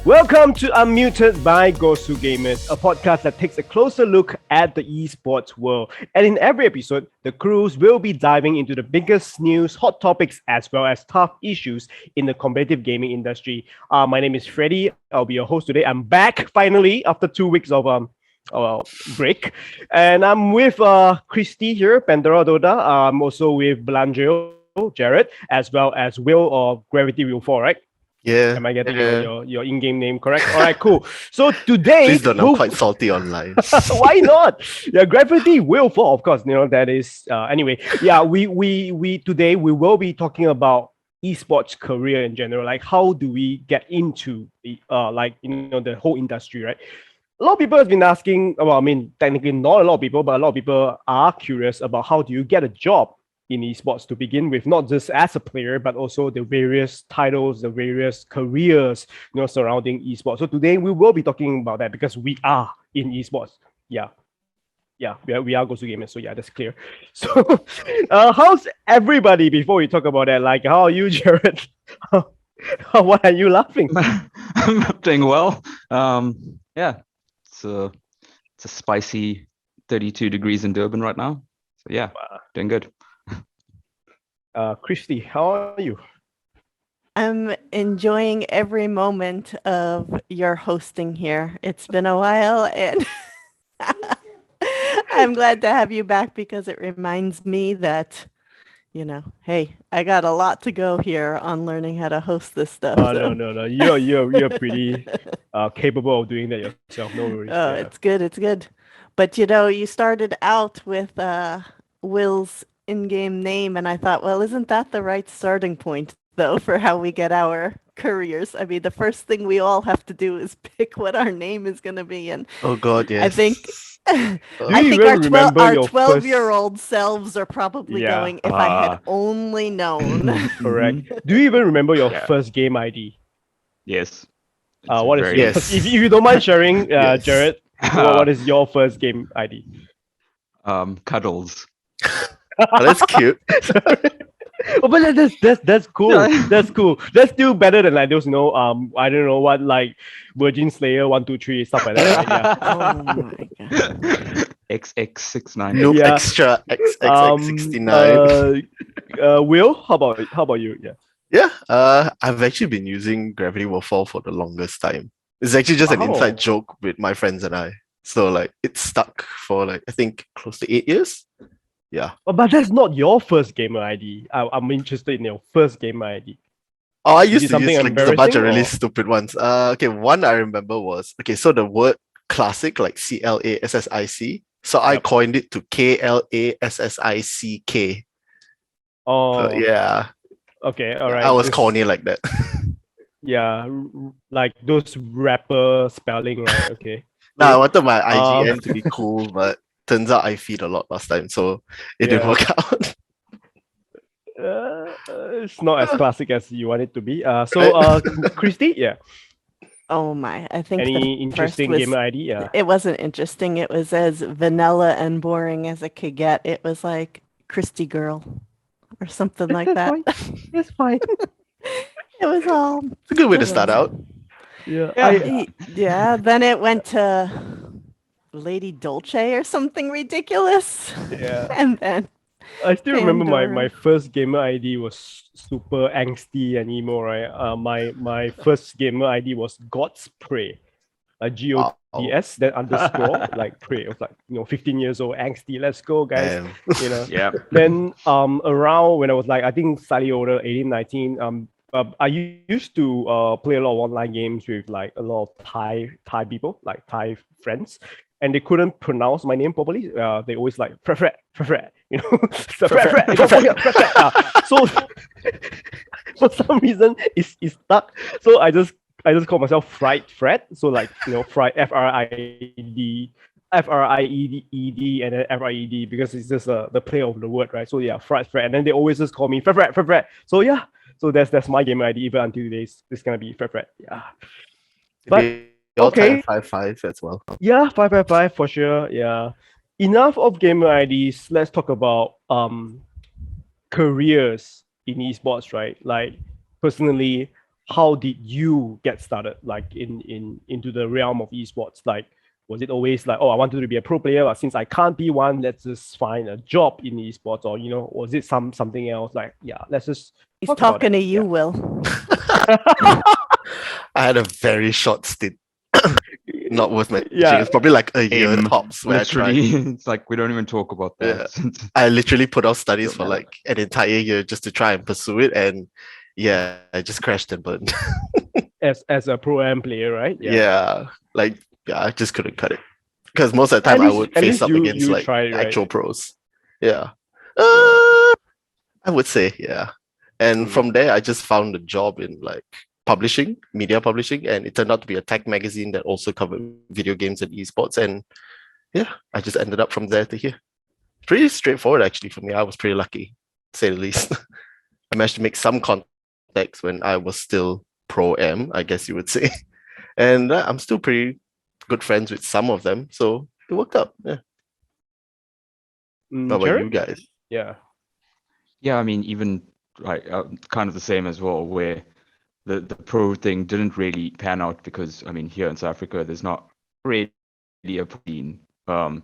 Welcome to Unmuted by GosuGamers, a podcast that takes a closer look at the esports world. And in every episode, the crews will be diving into the biggest news, hot topics, as well as tough issues in the competitive gaming industry. My name is Freddie. I'll be your host today. I'm back finally after 2 weeks of break, and I'm with Christy here, Pandora Dota. I'm also with Belangio, Jared, as well as Will of Gravity Wheel 4, right? Yeah. Am I getting your in-game name correct? All right, cool. So today, Please don't. I'm quite salty online. why not? Yeah, Gravity will fall, of course. That is anyway. Yeah, we today we will be talking about esports career in general. Like, how do we get into the the whole industry, right? A lot of people have been asking. Well, I mean, technically not a lot of people, but a lot of people are curious about how do you get a job in esports to begin with, not just as a player, but also the various titles, the various careers, surrounding esports. So today we will be talking about that because we are in esports. Yeah, we are GosuGamers. So yeah, that's clear. So, how's everybody? Before we talk about that, like, how are you, Jared? Why are you laughing? I'm doing well. Yeah, it's a spicy 32 degrees in Durban right now. So yeah, doing good. Christy, how are you? I'm enjoying every moment of your hosting here. It's been a while, and I'm glad to have you back because it reminds me that, hey, I got a lot to go here on learning how to host this stuff. No. You're pretty capable of doing that yourself. No worries. Oh, yeah. It's good. But you started out with Will's in-game name, and I thought, well, isn't that the right starting point though for how we get our careers? I mean, the first thing we all have to do is pick what our name is going to be, and oh god, yes. I think our 12-year-old selves are probably going, if I had only known. Correct. Do you even remember your first game ID? Yes. What is yours? If you don't mind sharing, yes. Jared, what is your first game ID? Cuddles. Oh, that's cute. Oh, but that's cool. That's cool. That's still better than like those, I don't know what, like Virgin Slayer 123 stuff like that. Right? Yeah. Oh my god. XX69. Noob extra XXX69. Will, how about you? Yeah. Yeah. I've actually been using Gravity Will Fall for the longest time. It's actually just an inside joke with my friends and I. So like it's stuck for like I think close to 8 years. Yeah. But that's not your first gamer ID. I'm interested in your first gamer ID. Oh, I used to use like a bunch of really stupid ones. Okay, one I remember was so the word classic, like CLASSIC. So I coined it to KLASSICK. Oh. Yeah. Okay, all right. I was corny like that. Yeah, like those rapper spelling, right? Okay. I wanted my IGN to be cool, but turns out I feed a lot last time, so it didn't work out. It's not as classic as you want it to be. So, Christy, yeah. Oh my! I think any interesting gamer ID? Yeah. It wasn't interesting. It was as vanilla and boring as it could get. It was like Christy Girl or something like that. It's fine. It was all. It's a good way to start out. Yeah. Then it went to Lady Dolce or something ridiculous. Yeah. And then I still remember my first gamer ID was super angsty and emo, right? My first gamer ID was God's Prey. GOTS, then underscore, like Prey. It was like, 15 years old, angsty, let's go, guys. Yeah. Then around when I was like, I think slightly older, 18, 19, I used to play a lot of online games with like a lot of Thai people, like Thai friends. And they couldn't pronounce my name properly. They always like Fred, So for some reason it's stuck. So I just call myself Fried Fred. So like Fried FRIED, and then FRED because it's just the play of the word, right? So yeah, Fried Fred. And then they always just call me Fred. So yeah, so that's my gamer ID even until today. It's gonna be Fred. Yeah. But okay. 555 as well. Yeah, 555 for sure. Yeah. Enough of gamer IDs. Let's talk about careers in esports, right? Like personally, how did you get started, like into the realm of esports? Like, was it always like, oh, I wanted to be a pro player, but since I can't be one, let's just find a job in esports, or was it something else? Like, yeah, let's just He's talk about talking it. to you, Yeah. Will. I had a very short stint. Not worth mentioning. Yeah. It's probably like a year tops where I tried. Literally, it's like we don't even talk about Yeah. that. I literally put off studies Don't for matter. like an entire year just to try and pursue it, and yeah, I just crashed and burned. As a pro am player, right? Yeah, like I just couldn't cut it because most of the At time I least- would at face least up you against like tried, right? actual pros. Yeah, Yeah. I would say yeah. And from there, I just found a job in like publishing, media publishing, and it turned out to be a tech magazine that also covered video games and esports. And yeah, I just ended up from there to here. Pretty straightforward actually for me. I was pretty lucky, to say the least. I managed to make some contacts when I was still pro am, I guess you would say. And I'm still pretty good friends with some of them, so it worked out. Yeah. How about Jared? you guys? Yeah. Yeah, I mean, even like kind of the same as well, where the pro thing didn't really pan out because I mean, here in South Africa, there's not really a scene. I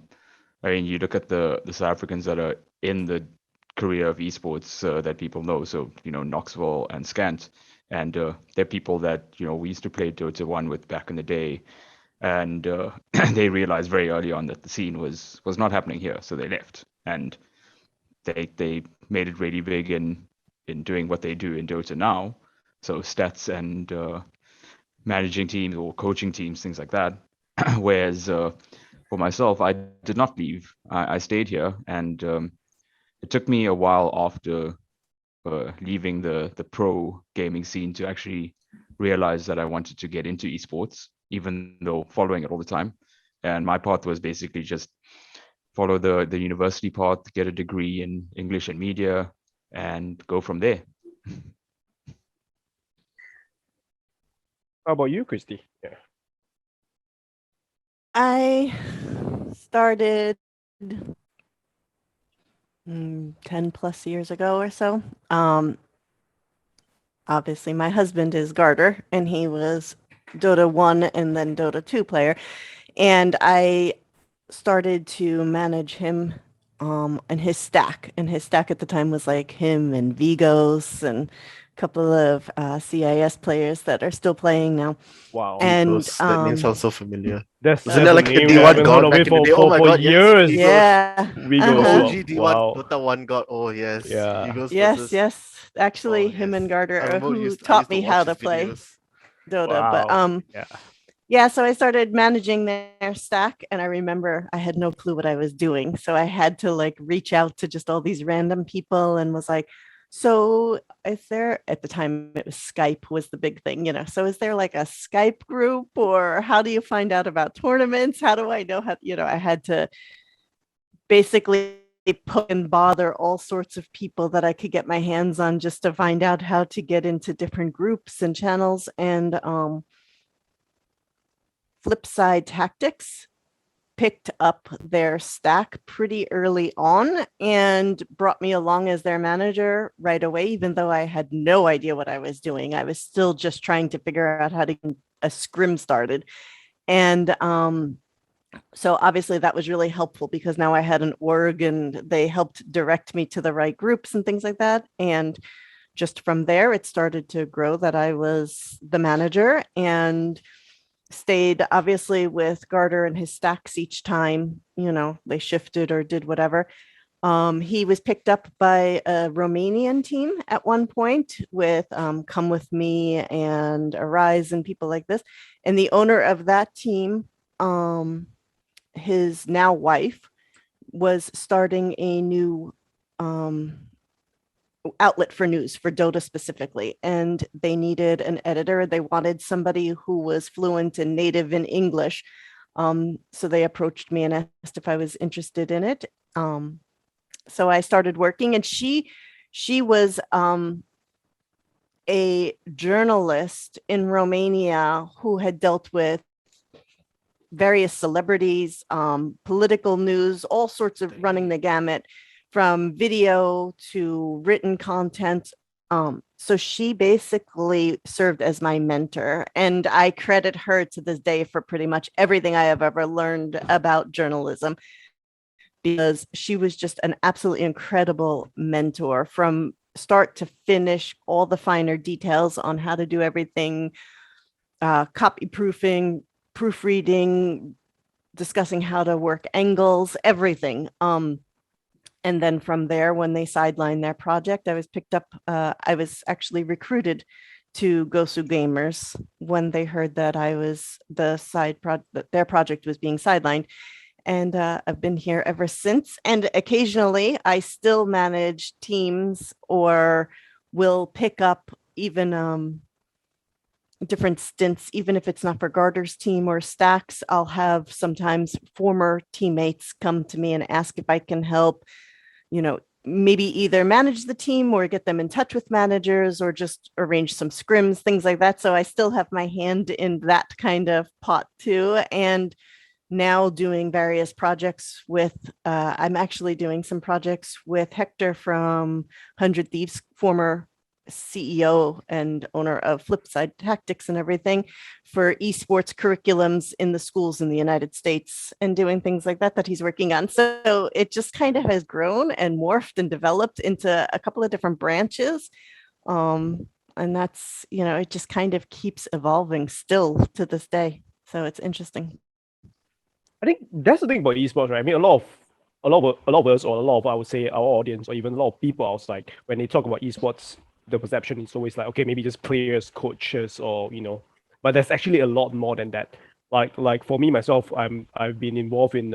mean, you look at the South Africans that are in the career of esports that people know. So Knoxville and Scant, and they're people that we used to play Dota 1 with back in the day, and they realized very early on that the scene was not happening here, so they left, and they made it really big in doing what they do in Dota now. So stats and managing teams or coaching teams, things like that. Whereas for myself, I did not leave. I stayed here, and it took me a while after leaving the pro gaming scene to actually realize that I wanted to get into esports, even though following it all the time. And my path was basically just follow the university path, get a degree in English and media, and go from there. How about you, Christy? Yeah. I started 10 plus years ago or so. Obviously, my husband is Garter, and he was Dota 1 and then Dota 2 player. And I started to manage him and his stack. And his stack at the time was like him and Vigos and a couple of CIS players that are still playing now. Wow. And That name sounds so familiar. That's Isn't that's that a like a name D1 I haven't heard god of back it in the for, day? Oh my god, yes, years. Vigos. yeah, We The go Uh-huh. well. OG D1 Wow. Dota 1 god. Oh yes. Yeah. Vigos yes, versus... yes. Actually, Oh, him yes. and I Garter remember who I taught used to me watch how to his play videos. Dota. But Wow. Yeah. yeah, so I started managing their stack, and I remember I had no clue what I was doing. So I had to like reach out to just all these random people and was like, so is there, at the time it was Skype was the big thing, so is there like a Skype group, or how do you find out about tournaments? How do I know how, I had to basically put and bother all sorts of people that I could get my hands on just to find out how to get into different groups and channels. And Flipside Tactics picked up their stack pretty early on and brought me along as their manager right away, even though I had no idea what I was doing. I was still just trying to figure out how to get a scrim started. And so obviously that was really helpful because now I had an org and they helped direct me to the right groups and things like that. And just from there, it started to grow that I was the manager, and stayed obviously with Garter and his stacks each time, they shifted or did whatever. He was picked up by a Romanian team at one point with Come With Me and Arise and people like this. And the owner of that team, his now wife, was starting a new outlet for news for Dota specifically, and they needed an editor. They wanted somebody who was fluent and native in English. So they approached me and asked if I was interested in it. So I started working, and she was a journalist in Romania who had dealt with various celebrities, political news, all sorts of running the gamut, from video to written content. So she basically served as my mentor, and I credit her to this day for pretty much everything I have ever learned about journalism, because she was just an absolutely incredible mentor from start to finish, all the finer details on how to do everything, copy proofing, proofreading, discussing how to work angles, everything. And then from there, when they sidelined their project, I was picked up. I was actually recruited to GosuGamers when they heard that I was that their project was being sidelined. And I've been here ever since. And occasionally I still manage teams or will pick up even different stints, even if it's not for Garter's team or Stacks. I'll have sometimes former teammates come to me and ask if I can help, maybe either manage the team or get them in touch with managers or just arrange some scrims, things like that. So I still have my hand in that kind of pot too. And now doing various projects with, I'm actually doing some projects with Hector from 100 Thieves, former CEO and owner of Flipside Tactics and everything, for esports curriculums in the schools in the United States, and doing things like that he's working on. So it just kind of has grown and morphed and developed into a couple of different branches. And that's, it just kind of keeps evolving still to this day. So it's interesting. I think that's the thing about esports, right? I mean, a lot of us, or a lot of, I would say, our audience, or even a lot of people outside, when they talk about esports, the perception is always like, okay, maybe just players, coaches, or but there's actually a lot more than that. Like for me myself, I've been involved in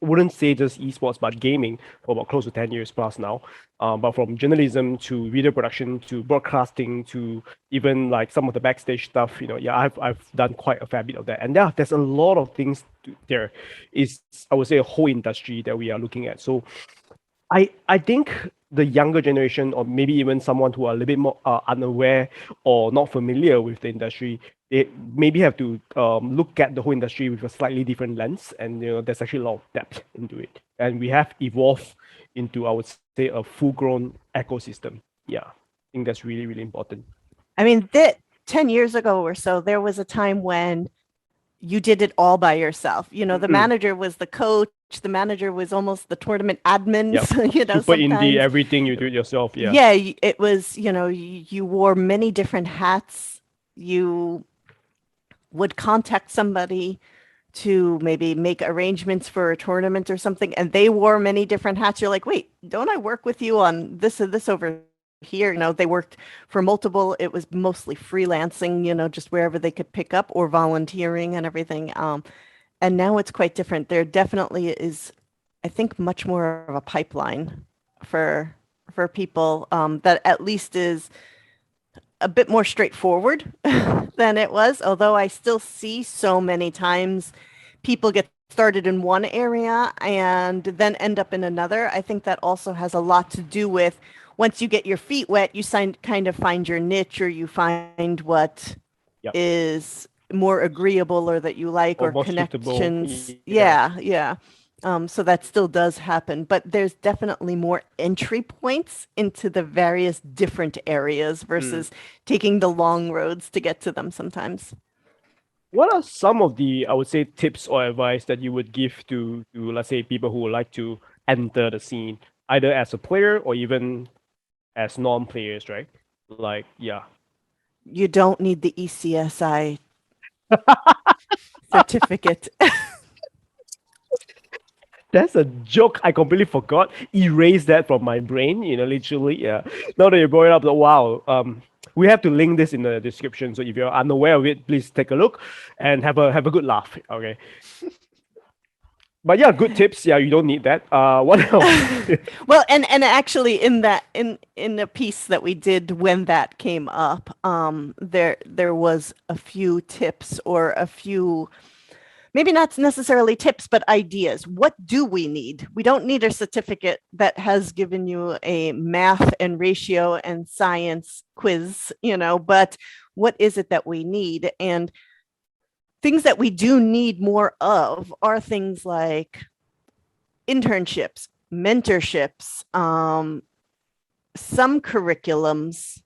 wouldn't say just esports, but gaming for about close to 10 years plus now. But from journalism to video production to broadcasting to even like some of the backstage stuff, I've done quite a fair bit of that. And there's a lot of things there. Is, I would say, a whole industry that we are looking at. So I think the younger generation, or maybe even someone who are a little bit more unaware or not familiar with the industry, they maybe have to look at the whole industry with a slightly different lens. And there's actually a lot of depth into it. And we have evolved into, I would say, a full-grown ecosystem. Yeah, I think that's really, really important. I mean, 10 years ago or so, there was a time when you did it all by yourself. The manager was the coach. The manager was almost the tournament admin. Yep. So, Super indie, everything you do it yourself. Yeah. Yeah, it was, you wore many different hats. You would contact somebody to maybe make arrangements for a tournament or something, and they wore many different hats. You're like, wait, don't I work with you on this and this over here? They worked for multiple. It was mostly freelancing, just wherever they could pick up, or volunteering and everything. And now it's quite different. There definitely is, I think, much more of a pipeline for people that at least is a bit more straightforward than it was. Although I still see so many times people get started in one area and then end up in another. I think that also has a lot to do with, once you get your feet wet, you kind of find your niche, or you find what is more agreeable or that you like, or connections. Suitable. Yeah. So that still does happen, but there's definitely more entry points into the various different areas versus taking the long roads to get to them sometimes. What are some of the, I would say, tips or advice that you would give to let's say, people who would like to enter the scene, either as a player or even as non-players, right? Like, yeah. You don't need the ECSI certificate. That's a joke. I completely forgot. Erase that from my brain, literally. Yeah. Now that you brought it up, wow. We have to link this in the description. So if you're unaware of it, please take a look and have a good laugh. Okay. But yeah, good tips. Yeah, you don't need that. What else? Well, and actually in a piece that we did when that came up, there was a few tips, or a few, maybe not necessarily tips, but ideas. What do we need? We don't need a certificate that has given you a math and ratio and science quiz, but what is it that we need? And things that we do need more of are things like internships, mentorships, some curriculums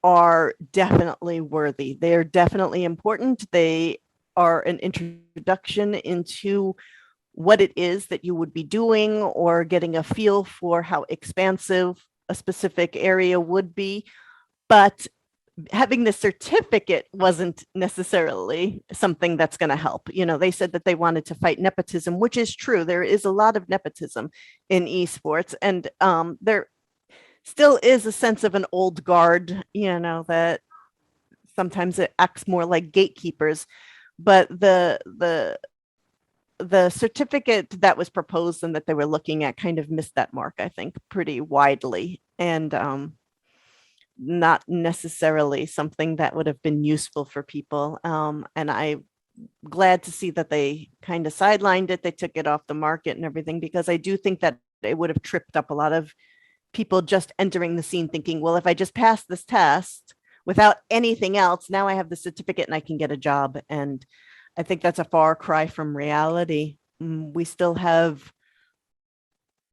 are definitely worthy. They are definitely important. They are an introduction into what it is that you would be doing, or getting a feel for how expansive a specific area would be. But having the certificate wasn't necessarily something that's going to help. They said that they wanted to fight nepotism, which is true. There is a lot of nepotism in esports, and there still is a sense of an old guard, that sometimes it acts more like gatekeepers. But the certificate that was proposed and that they were looking at kind of missed that mark, I think, pretty widely, and not necessarily something that would have been useful for people. And I'm glad to see that they kind of sidelined it. They took it off the market and everything, because I do think that it would have tripped up a lot of people just entering the scene thinking, well, if I just pass this test without anything else, now I have the certificate and I can get a job. And I think that's a far cry from reality. We still have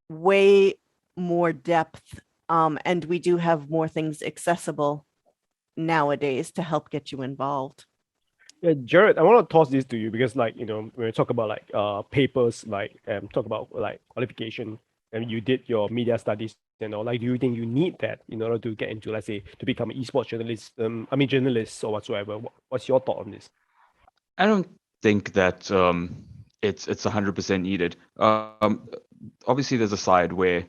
way more depth, and we do have more things accessible nowadays to help get you involved. Yeah, Jared, I want to toss this to you because, when we talk about papers, talk about qualification, and you did your media studies, do you think you need that in order to get into, let's say, to become an esports journalist? Journalist or whatsoever. What's your thought on this? I don't think that it's 100% needed. Obviously, there's a side where,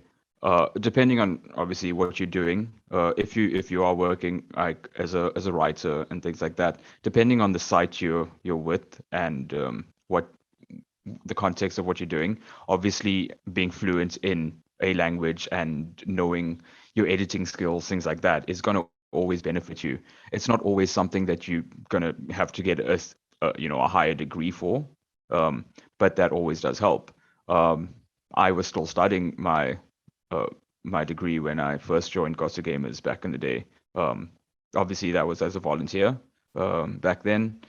depending on obviously what you're doing, if you are working like as a writer and things like that, depending on the site you're with and what the context of what you're doing, obviously being fluent in a language and knowing your editing skills, things like that, is going to always benefit you. It's not always something that you're going to have to get a higher degree for, but that always does help. I was still studying my degree when I first joined GosuGamers back in the day. Obviously, that was as a volunteer back then,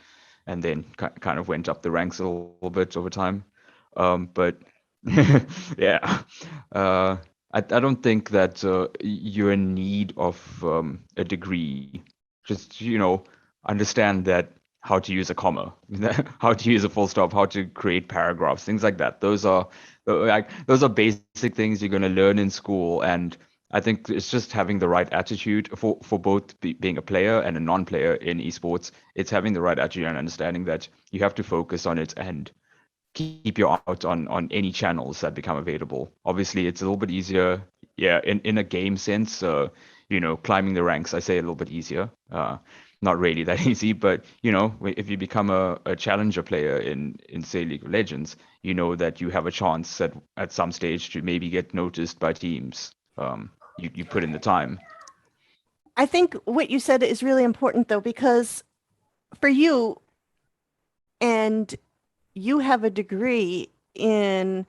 and then kind of went up the ranks a little bit over time. But yeah, I don't think that you're in need of a degree. Just understand that how to use a comma, how to use a full stop, how to create paragraphs, things like that. Those are basic things you're going to learn in school, and I think it's just having the right attitude for both being a player and a non-player in esports. It's having the right attitude and understanding that you have to focus on it and keep your out on any channels that become available. Obviously, it's a little bit easier, in a game sense. Climbing the ranks, I say a little bit easier. Not really that easy, but if you become a challenger player in say League of Legends, you know that you have a chance at some stage to maybe get noticed by teams. You put in the time. I think what you said is really important, though, because for you, and you have a degree in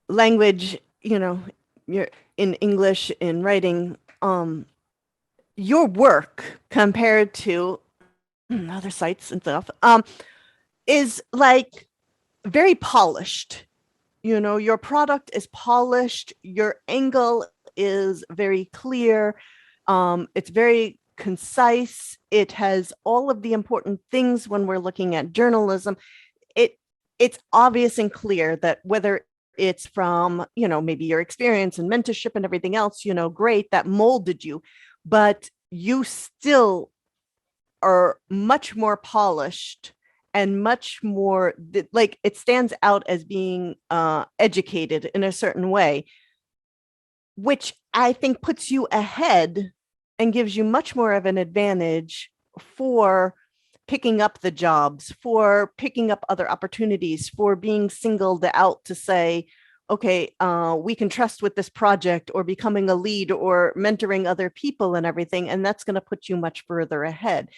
language, you're in English, in writing, your work compared to other sites and stuff is like very polished. Your product is polished, your angle is very clear, it's very concise, it has all of the important things when we're looking at journalism. It's obvious and clear that whether it's from maybe your experience and mentorship and everything else, great, that molded you, but you still are much more polished and much more like it stands out as being educated in a certain way, which I think puts you ahead and gives you much more of an advantage for picking up the jobs, for picking up other opportunities, for being singled out to say, okay, we can trust with this project, or becoming a lead, or mentoring other people and everything. And that's going to put you much further ahead.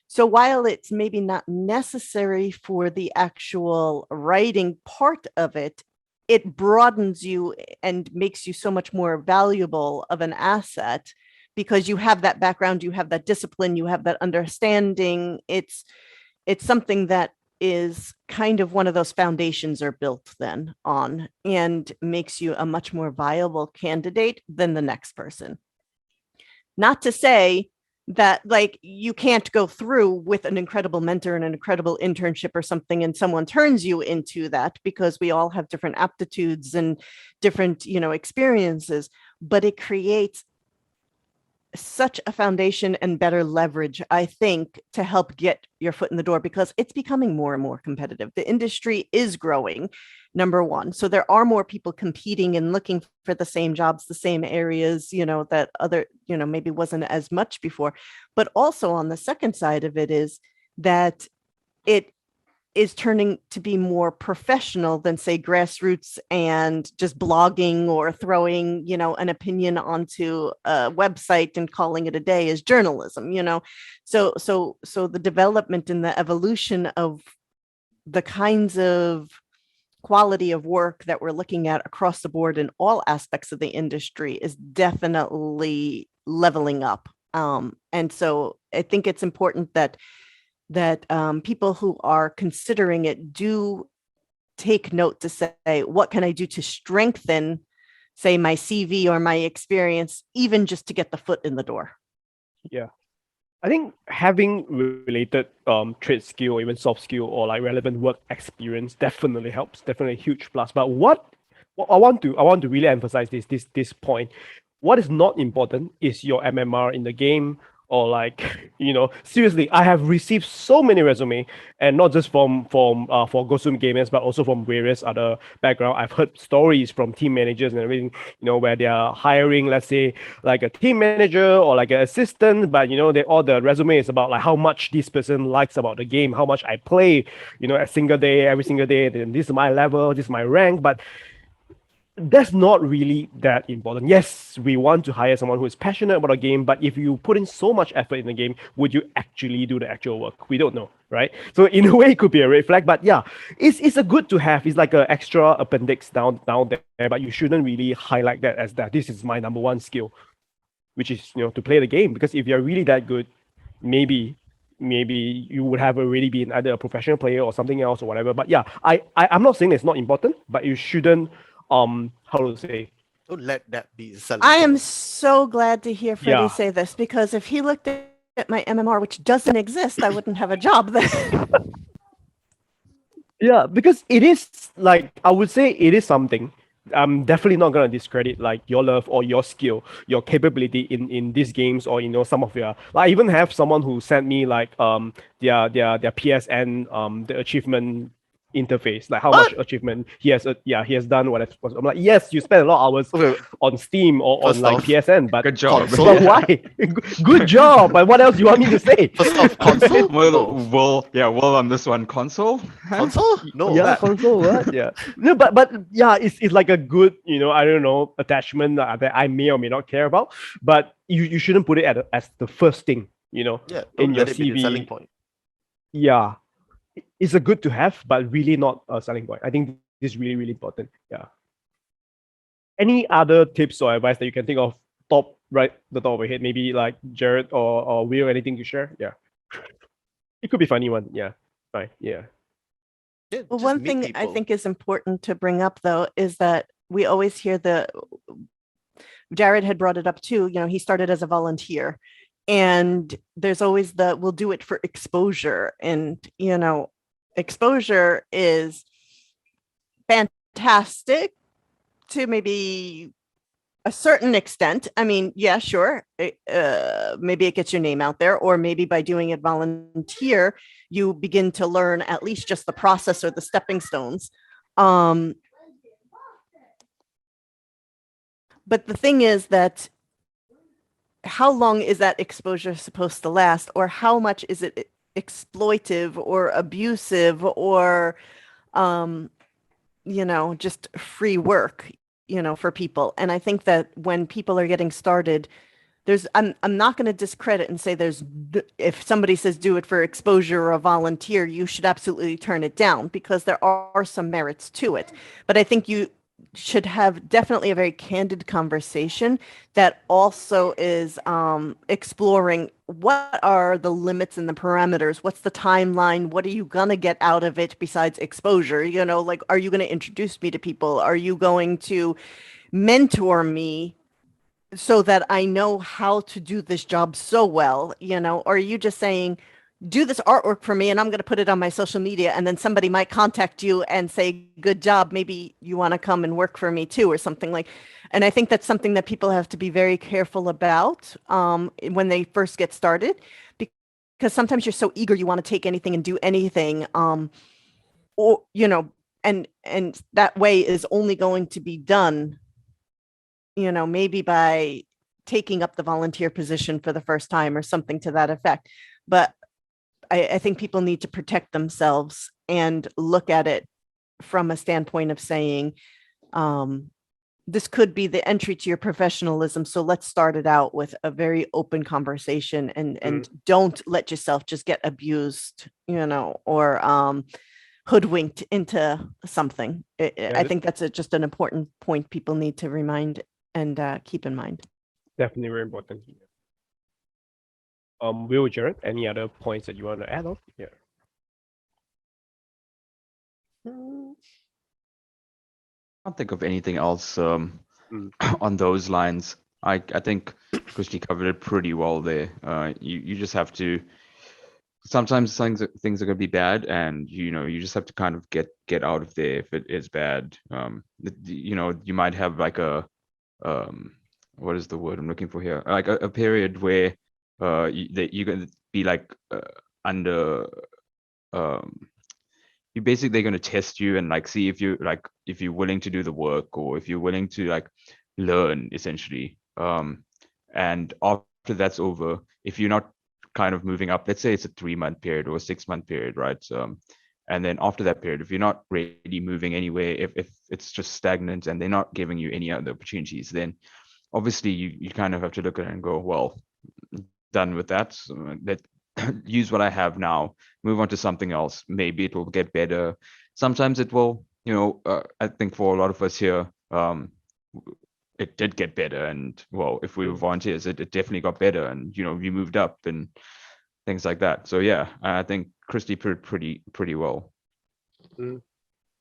So while it's maybe not necessary for the actual writing part of it, it broadens you and makes you so much more valuable of an asset, because you have that background, you have that discipline, you have that understanding. It's something that is kind of one of those foundations are built then on, and makes you a much more viable candidate than the next person. Not to say that like you can't go through with an incredible mentor and an incredible internship or something and someone turns you into that, because we all have different aptitudes and different, experiences, but it creates such a foundation and better leverage, I think, to help get your foot in the door, because it's becoming more and more competitive. The industry is growing, number one. So there are more people competing and looking for the same jobs, the same areas, that other, maybe wasn't as much before. But also on the second side of it is that it is turning to be more professional than, say, grassroots and just blogging or throwing, an opinion onto a website and calling it a day is journalism, So the development and the evolution of the kinds of quality of work that we're looking at across the board in all aspects of the industry is definitely leveling up. And so I think it's important that people who are considering it do take note to say, what can I do to strengthen, say, my CV or my experience, even just to get the foot in the door? Yeah. I think having related trade skill or even soft skill or like relevant work experience definitely helps, definitely a huge plus. But what I want to really emphasize this point. What is not important is your MMR in the game, or like, seriously, I have received so many resumes, and not just for GosuGamers, but also from various other backgrounds. I've heard stories from team managers and everything, where they are hiring, let's say, like a team manager or like an assistant, but all the resume is about like how much this person likes about the game, how much I play, every single day, and this is my level, this is my rank, but that's not really that important. Yes, we want to hire someone who is passionate about a game, but if you put in so much effort in the game, would you actually do the actual work? We don't know, right? So in a way, it could be a red flag, but yeah, it's a good to have. It's like an extra appendix down there, but you shouldn't really highlight that as that. This is my number one skill, which is to play the game. Because if you're really that good, maybe you would have already been either a professional player or something else or whatever. But yeah, I'm not saying it's not important, but you shouldn't how to say, don't let that be selling. I am so glad to hear Freddie say this, because if he looked at my MMR, which doesn't exist, I wouldn't have a job then. Yeah, because it is like, I would say it is something. I'm definitely not gonna discredit like your love or your skill, your capability in these games, or some of your. I even have someone who sent me like their PSN the achievement interface, like how much achievement he has done. I'm like, yes, you spend a lot of hours on Steam or on like PSN, but good job. But why? Good job. But what else you want me to say? First off, console? Well, on this one, console? Console? No. Yeah, console, what? Yeah. No, but yeah, it's like a good, I don't know, attachment that I may or may not care about. But you shouldn't put it as the first thing, Yeah, in your let it be the CV. selling point. Yeah. It's a good to have, but really not a selling point. I think this is really, really important. Yeah. Any other tips or advice that you can think of the top of your head? Maybe like Jared or Will, anything to share? Yeah. It could be funny one. Yeah. Fine. Yeah. Yeah, Well, just one meet thing I people. think is important to bring up, though, is that we always hear Jared had brought it up too, he started as a volunteer. And there's always we'll do it for exposure. And, exposure is fantastic to maybe a certain extent. I mean, yeah, sure. Maybe it gets your name out there, or maybe by doing it volunteer, you begin to learn at least just the process or the stepping stones. But the thing is that how long is that exposure supposed to last, or how much is it exploitive or abusive or just free work for people? And I think that when people are getting started, I'm not going to discredit and say if somebody says do it for exposure or a volunteer, you should absolutely turn it down, because there are some merits to it. But I think should have definitely a very candid conversation that also is exploring what are the limits and the parameters, what's the timeline, what are you going to get out of it besides exposure, like, are you going to introduce me to people, are you going to mentor me so that I know how to do this job so well, or are you just saying, do this artwork for me and I'm going to put it on my social media, and then somebody might contact you and say, good job, maybe you want to come and work for me too, or something like. And I think that's something that people have to be very careful about when they first get started, because sometimes you're so eager, you want to take anything and do anything, or and that way is only going to be done maybe by taking up the volunteer position for the first time or something to that effect. But I think people need to protect themselves and look at it from a standpoint of saying, this could be the entry to your professionalism. So let's start it out with a very open conversation, and don't let yourself just get abused, or hoodwinked into something. I think that's just an important point people need to remind and keep in mind. Definitely very important. Will, Jared, any other points that you want to add on? Yeah. Can't think of anything else on those lines. I think Christy covered it pretty well there. You just have to. Sometimes things are going to be bad, and you just have to kind of get out of there if it is bad. You might have like a what is the word I'm looking for here? Like a period where you're going to be like under you basically, they're going to test you and like see if you're willing to do the work, or if you're willing to like learn, essentially. And after that's over, if you're not kind of moving up, let's say it's a 3-month period or a 6-month period, right? And then after that period, if you're not really moving anywhere, if it's just stagnant and they're not giving you any other opportunities, then obviously you kind of have to look at it and go, well, done with that. So use what I have now, move on to something else. Maybe it will get better. Sometimes it will, I think for a lot of us here, it did get better. And well, if we were volunteers, it definitely got better, and we moved up and things like that. So yeah, I think Christy put it pretty well.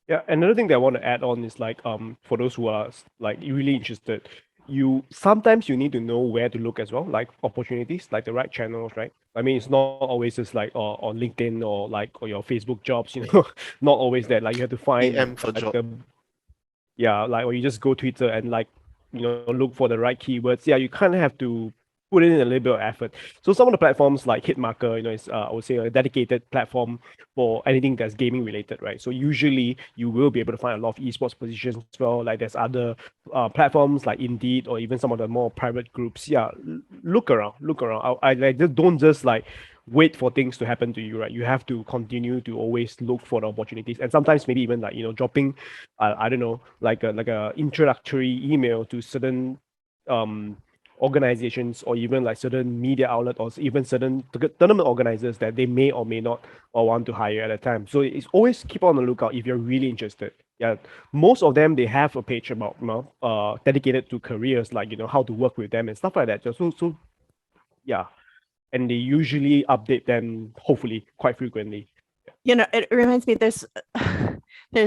Yeah, another thing that I want to add on is like for those who are like really interested, sometimes you need to know where to look as well, like opportunities, like the right channels, right? I mean, it's not always just like on LinkedIn or your Facebook jobs, not always that. Like you have to find PM for job. Or you just go Twitter and like look for the right keywords. Yeah, you kind of have to put in a little bit of effort. So some of the platforms like Hitmarker, is I would say a dedicated platform for anything that's gaming related, right? So usually you will be able to find a lot of esports positions as well. Like there's other platforms like Indeed, or even some of the more private groups. Yeah, look around. I like just don't just like wait for things to happen to you, right? You have to continue to always look for the opportunities, and sometimes maybe even like dropping, I don't know, like a introductory email to certain organizations, or even like certain media outlet, or even certain tournament organizers that they may or may not or want to hire at a time. So it's always keep on the lookout if you're really interested. Yeah, most of them, they have a page about dedicated to careers, like how to work with them and stuff like that. So yeah, and they usually update them, hopefully quite frequently. It reminds me, there's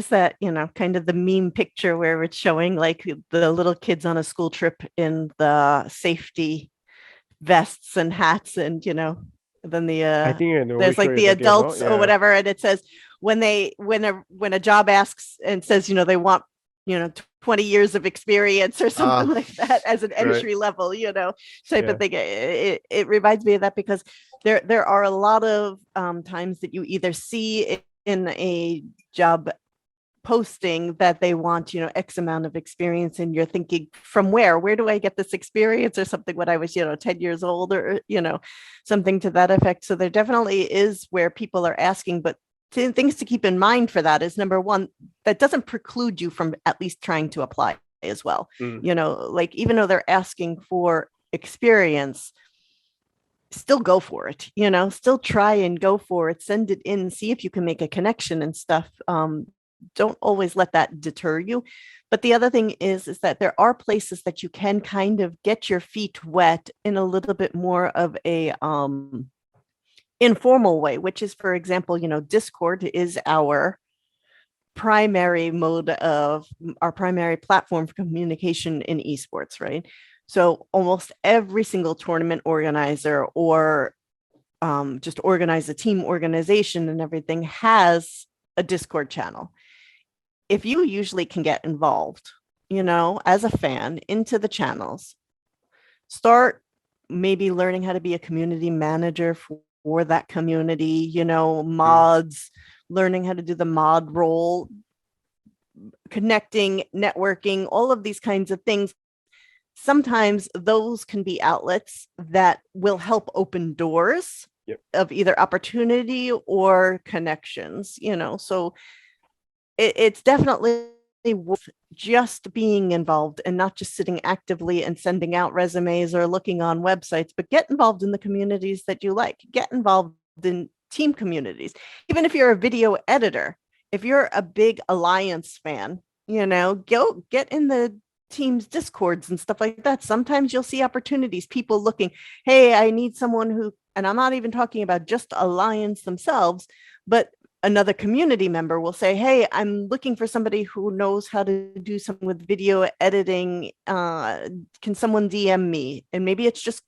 that, kind of the meme picture where it's showing like the little kids on a school trip in the safety vests and hats, and then I think I know there's which like one the you're talking adults about. or Yeah. whatever, and it says when a job asks and says they want 20 years of experience or something like that as an entry level type of thing. It reminds me of that, because there are a lot of times that you either see in a job posting that they want X amount of experience, and you're thinking, from where do I get this experience, or something, when I was 10 years old, or something to that effect. So there definitely is where people are asking, but things to keep in mind for that is, number one, that doesn't preclude you from at least trying to apply as well. Like, even though they're asking for experience, still go for it, still try and go for it, send it in, see if you can make a connection and stuff, don't always let that deter you. But the other thing is that there are places that you can kind of get your feet wet in a little bit more of a informal way, which is, for example, Discord is our primary platform for communication in esports, right? So almost every single tournament organizer or just organize a team organization and everything has a Discord channel. If you usually can get involved, as a fan into the channels, start maybe learning how to be a community manager for that community, mods, learning how to do the mod role, connecting, networking, all of these kinds of things. Sometimes those can be outlets that will help open doors of either opportunity or connections, so it's definitely worth just being involved and not just sitting actively and sending out resumes or looking on websites, but get involved in the communities that you like. Get involved in team communities. Even if you're a video editor, if you're a big Alliance fan, go get in the team's Discords and stuff like that. Sometimes you'll see opportunities, people looking, hey, I need someone who, and I'm not even talking about just Alliance themselves, but another community member will say, hey, I'm looking for somebody who knows how to do something with video editing. Can someone DM me? And maybe it's just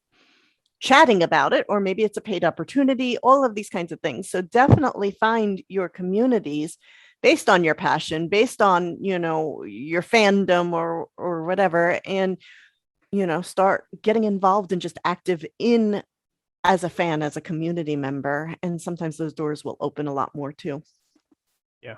chatting about it, or maybe it's a paid opportunity, all of these kinds of things. So definitely find your communities based on your passion, based on, your fandom or whatever, and, start getting involved and just active in as a fan, as a community member. And sometimes those doors will open a lot more too. Yeah.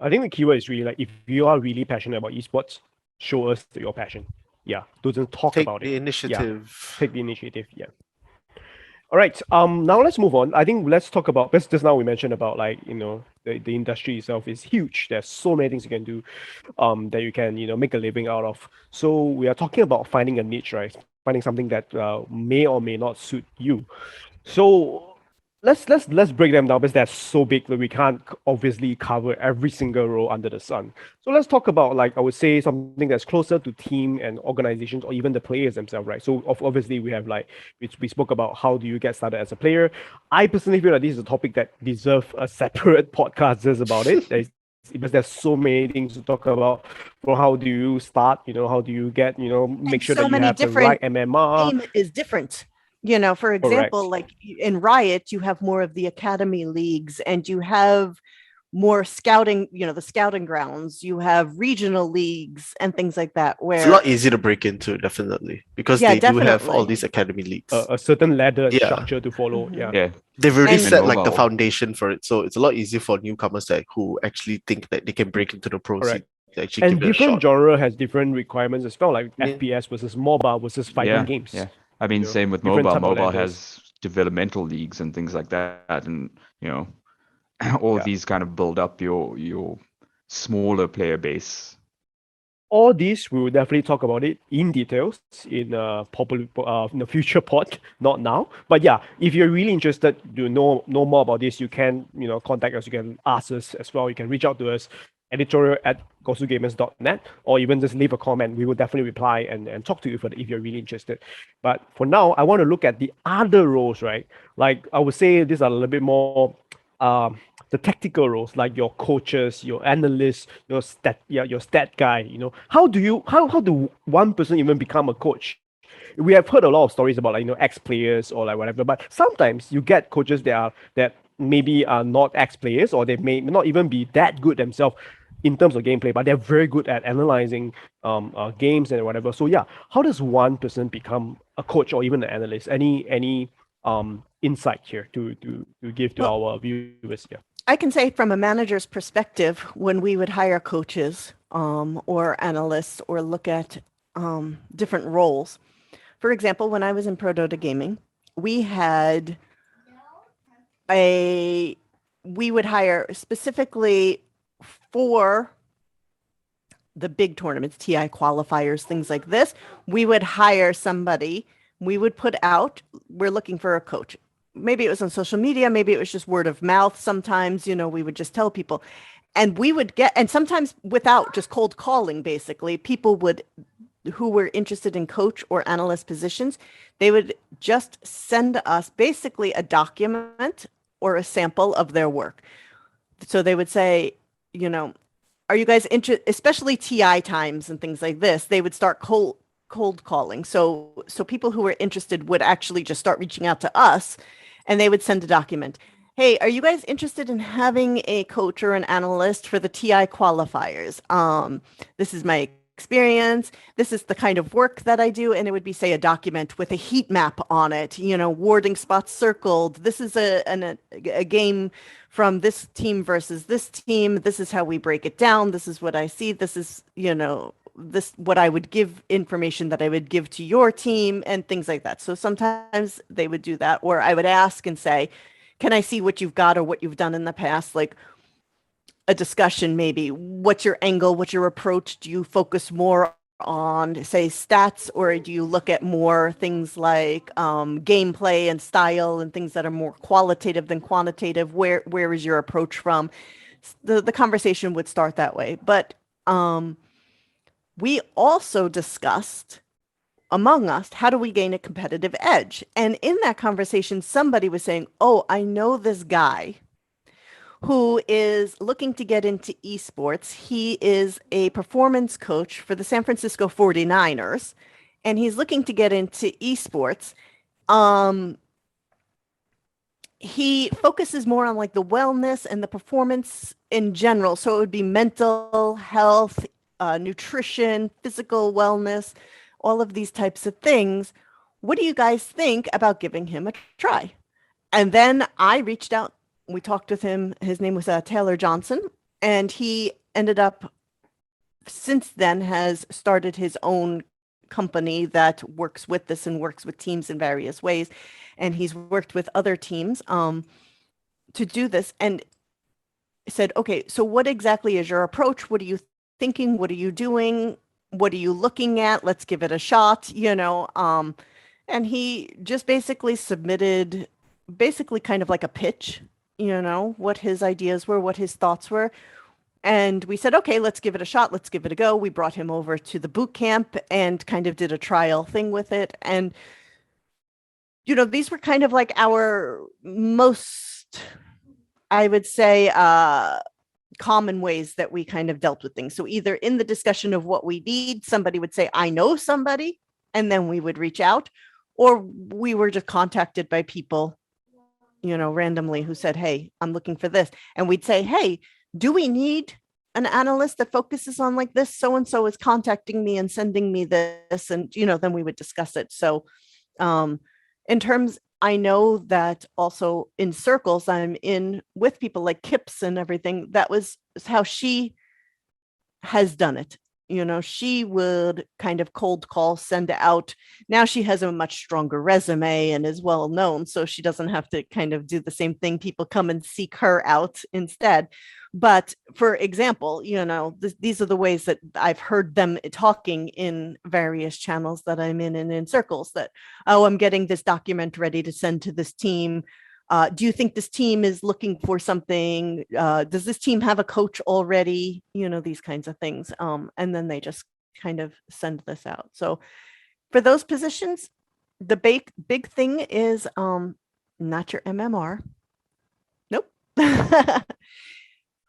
I think the keyword is really like, if you are really passionate about esports, show us your passion. Yeah. Don't talk about it. Take the initiative. Yeah. Take the initiative. Yeah. All right. Now let's move on. I think let's talk about, because just now we mentioned about the industry itself is huge. There's so many things you can do that you can, make a living out of. So we are talking about finding a niche, right? Finding something that may or may not suit you. So let's break them down, because they're so big that we can't obviously cover every single role under the sun. So let's talk about, I would say, something that's closer to team and organizations, or even the players themselves, right? So obviously we have we spoke about how do you get started as a player. I personally feel that this is a topic that deserves a separate podcast just about it. Because there's so many things to talk about. From how do you start, how do you get, make sure that you have the right MMR. Game is different. For example, like in Riot, you have more of the academy leagues, and you have more scouting, the scouting grounds, you have regional leagues and things like that, where it's a lot easier to break into, definitely, because they do have all these academy leagues. A certain ladder structure to follow. Yeah. They've already set the foundation for it, so it's a lot easier for newcomers who actually think that they can break into the pro scene. And different genre has different requirements as well, like FPS versus MOBA versus fighting games. Yeah. I mean, same with mobile. Mobile has developmental leagues and things like that, and all these kind of build up your smaller player base. All these we will definitely talk about it in details in in the future pod, not now. But yeah, if you're really interested to know more about this, you can contact us. You can ask us as well. You can reach out to us, editorial@GosuGamers.net, or even just leave a comment. We will definitely reply and talk to you if you're really interested. But for now, I want to look at the other roles, right? Like I would say these are a little bit more the tactical roles, like your coaches, your analysts, your stat guy. How do one person even become a coach? We have heard a lot of stories about ex-players or whatever, but sometimes you get coaches that maybe are not ex-players, or they may not even be that good themselves in terms of gameplay, but they're very good at analyzing games and whatever. So yeah, how does one person become a coach or even an analyst? Any insight here to give to our viewers here? I can say from a manager's perspective, when we would hire coaches or analysts or look at different roles. For example, when I was in Pro Dota Gaming, we would hire specifically for the big tournaments, TI qualifiers, things like this. We would hire somebody. We would put out, we're looking for a coach. Maybe it was on social media, maybe it was just word of mouth. Sometimes, we would just tell people. and we would get, and sometimes without just cold calling, basically, people would, who were interested in coach or analyst positions, they would just send us basically a document or a sample of their work. So they would say, you know, are you guys interested, especially TI times and things like this, they would start cold calling. So people who were interested would actually just start reaching out to us, and they would send a document. Hey, are you guys interested in having a coach or an analyst for the TI qualifiers? This is my experience. This is the kind of work that I do. And it would be, say, a document with a heat map on it, you know, warding spots circled. This is a game from this team versus this team. This is how we break it down. This is what I see. This is, you know, this what I would give, information that I would give to your team and things like that. So sometimes they would do that, or I would ask and say, can I see what you've got or what you've done in the past? Like a discussion, maybe. What's your angle? What's your approach? Do you focus more on, say, stats, or do you look at more things like gameplay and style and things that are more qualitative than quantitative? Where is your approach from? The conversation would start that way. But we also discussed among us, how do we gain a competitive edge? And in that conversation, somebody was saying, oh, I know this guy who is looking to get into esports. He is a performance coach for the San Francisco 49ers, and he's looking to get into esports. He focuses more on like the wellness and the performance in general. So it would be mental health, nutrition, physical wellness, all of these types of things. What do you guys think about giving him a try? And then I reached out. We talked with him. His name was Taylor Johnson. And he ended up, since then, has started his own company that works with this and works with teams in various ways. And he's worked with other teams to do this, and said, okay, so what exactly is your approach? What are you thinking? What are you doing? What are you looking at? Let's give it a shot, you know. And he just basically submitted basically kind of like a pitch, you know, what his ideas were, what his thoughts were. And we said, okay, let's give it a shot. Let's give it a go. We brought him over to the boot camp and kind of did a trial thing with it. And, you know, these were kind of like our most, I would say, common ways that we kind of dealt with things. So either in the discussion of what we need, somebody would say, I know somebody, and then we would reach out, or we were just contacted by people, you know, randomly, who said, hey, I'm looking for this. And we'd say, hey, do we need an analyst that focuses on like this? So-and-so is contacting me and sending me this. And, you know, then we would discuss it. So in terms, I know that also in circles I'm in with people like Kips and everything, that was how she has done it. You know, she would kind of cold call, send out. Now she has a much stronger resume and is well known, so she doesn't have to kind of do the same thing. People come and seek her out instead. But for example, you know, these are the ways that I've heard them talking in various channels that I'm in and in circles that, oh, I'm getting this document ready to send to this team. Do you think this team is looking for something? Does this team have a coach already? You know, these kinds of things. And then they just kind of send this out. So for those positions, the big thing is not your MMR. Nope.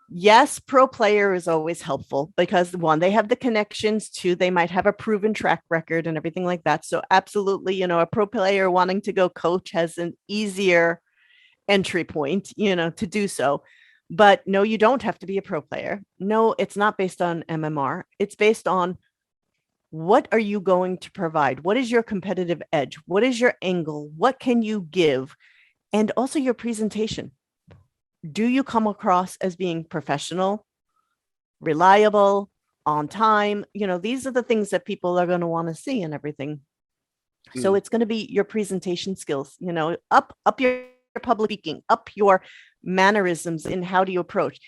Yes, pro player is always helpful because one, they have the connections, two, they might have a proven track record and everything like that. So absolutely, you know, a pro player wanting to go coach has an easier entry point, you know, to do so. But no, you don't have to be a pro player. No, it's not based on MMR. It's based on what are you going to provide? What is your competitive edge? What is your angle? What can you give? And also your presentation. Do you come across as being professional, reliable, on time? You know, these are the things that people are going to want to see and everything. So it's going to be your presentation skills, you know, up your public speaking, up your mannerisms in how do you approach.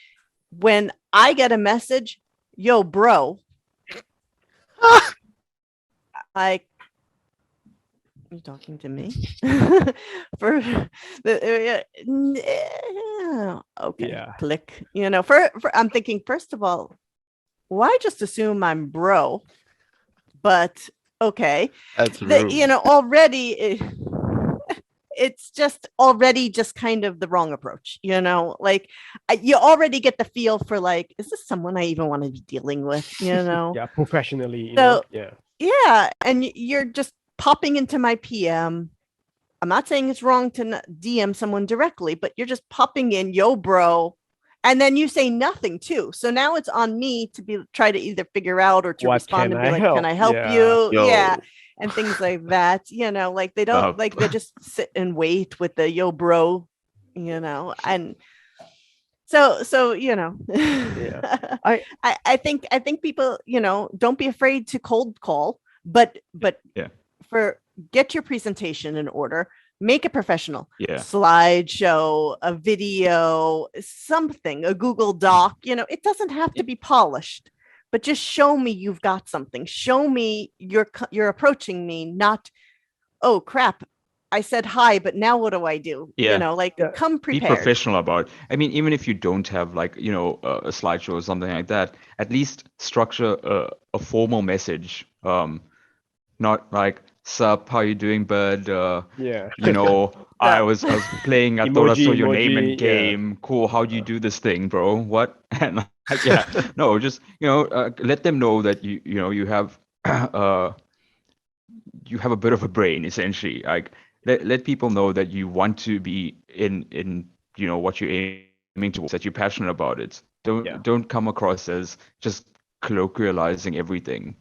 When I get a message, yo, bro, like, You're talking to me? For the okay, Yeah. click. For I'm thinking, first of all, why just assume I'm bro? But okay, That's rude. already it's just already just kind of the wrong approach. Like you already get the feel for like, is this someone I even want to be dealing with? Yeah, professionally, So yeah. yeah, and you're just popping into my PM. I'm not saying it's wrong to DM someone directly, but you're just popping in, yo, bro. And then you say nothing too. So now it's on me to try to either figure out or to What respond can and be I like, can help? I help Yeah. you? Yeah. Yo, And things like that. Like they don't like they just sit and wait with the yo, bro, and so Yeah. I I think people, don't be afraid to cold call, but Yeah. for get your presentation in order, make it professional. Yeah. Slideshow, a video, something, a Google Doc, it doesn't have to be polished, but just show me you've got something. Show me you're approaching me, not, oh crap, I said hi, but now what do I do? Yeah. Like Yeah. come Be prepared. professional about it. I mean, even if you don't have like, a slideshow or something like that, at least structure a formal message. Not like, sup, how you doing, bud? yeah. I was playing, I thought I saw your name in Emoji, yeah. game. Cool, how do you do this thing, bro? What? And like, yeah, no, just let them know that you have you have a bit of a brain, essentially. Like, let people know that you want to be in what you're aiming towards, that you're passionate about it. Yeah. Don't come across as just colloquializing everything.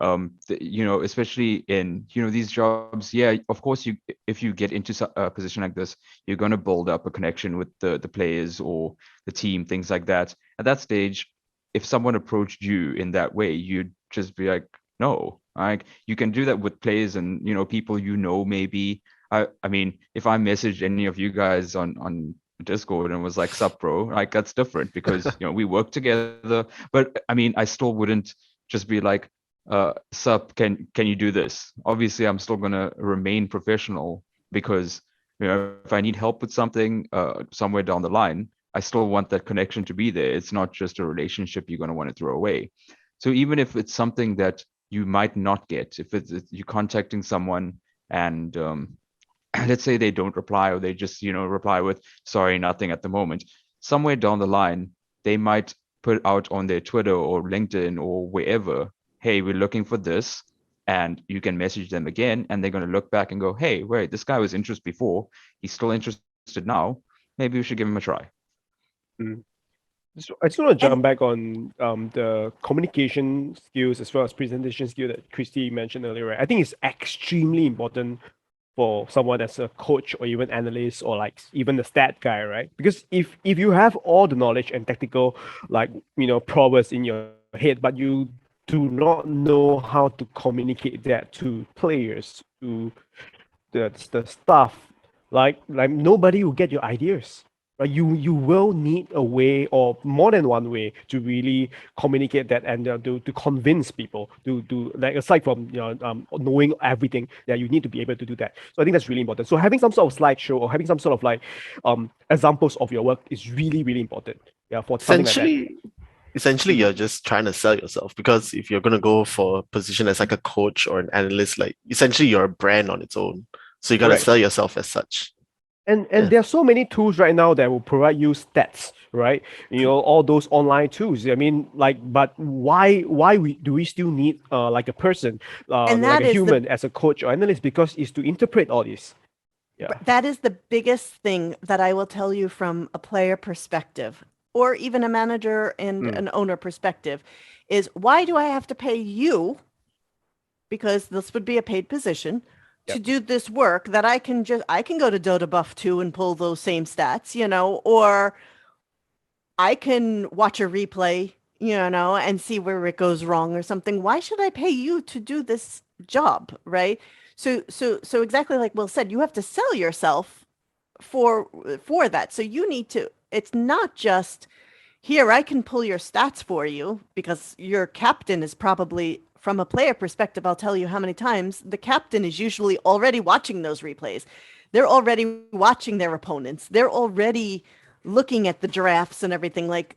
Especially in these jobs. Yeah, of course, if you get into a position like this, you're going to build up a connection with the players or the team, things like that. At that stage, if someone approached you in that way, you'd just be like, no. Like, you can do that with players and people maybe. I mean, if I messaged any of you guys on Discord and was like, sup, bro, like, that's different because we work together. But I mean, I still wouldn't just be like, sup, can you do this? Obviously, I'm still gonna remain professional because if I need help with something somewhere down the line, I still want that connection to be there. It's not just a relationship you're gonna want to throw away. So even if it's something that you might not get, if it's you're contacting someone and let's say they don't reply, or they just reply with, sorry, nothing at the moment, somewhere down the line they might put out on their Twitter or LinkedIn or wherever, hey, we're looking for this. And you can message them again, and they're going to look back and go, hey, wait, this guy was interested before, he's still interested now, maybe we should give him a try. So I just want to jump And- back on the communication skills as well as presentation skill that Christy mentioned earlier, right? I think it's extremely important for someone as a coach or even analyst or like even the stat guy, right? Because if you have all the knowledge and technical like prowess in your head, but you do not know how to communicate that to players, to the staff, like nobody will get your ideas. Right? You will need a way or more than one way to really communicate that and to convince people to like, aside from knowing everything, that you need to be able to do that. So I think that's really important. So having some sort of slideshow or having some sort of like examples of your work is really, really important. Yeah, for something like that. Essentially, you're just trying to sell yourself, because if you're going to go for a position as like a coach or an analyst, like essentially you're a brand on its own. So you got to Correct. sell yourself as such. And Yeah. there are so many tools right now that will provide you stats, right? All those online tools. I mean, like, but why do we still need like a person, And like that a is human as a coach or analyst? Because it's to interpret all this. Yeah. that is the biggest thing that I will tell you from a player perspective, or even a manager and an owner perspective, is why do I have to pay you, because this would be a paid position, to Yep. do this work that I can go to Dota Buff 2 and pull those same stats, or I can watch a replay, and see where it goes wrong or something. Why should I pay you to do this job, right? So exactly like Will said, you have to sell yourself for that. So you need to, it's not just, here, I can pull your stats for you because your captain is probably from a player perspective, I'll tell you how many times the captain is usually already watching those replays. They're already watching their opponents. They're already looking at the drafts and everything. Like,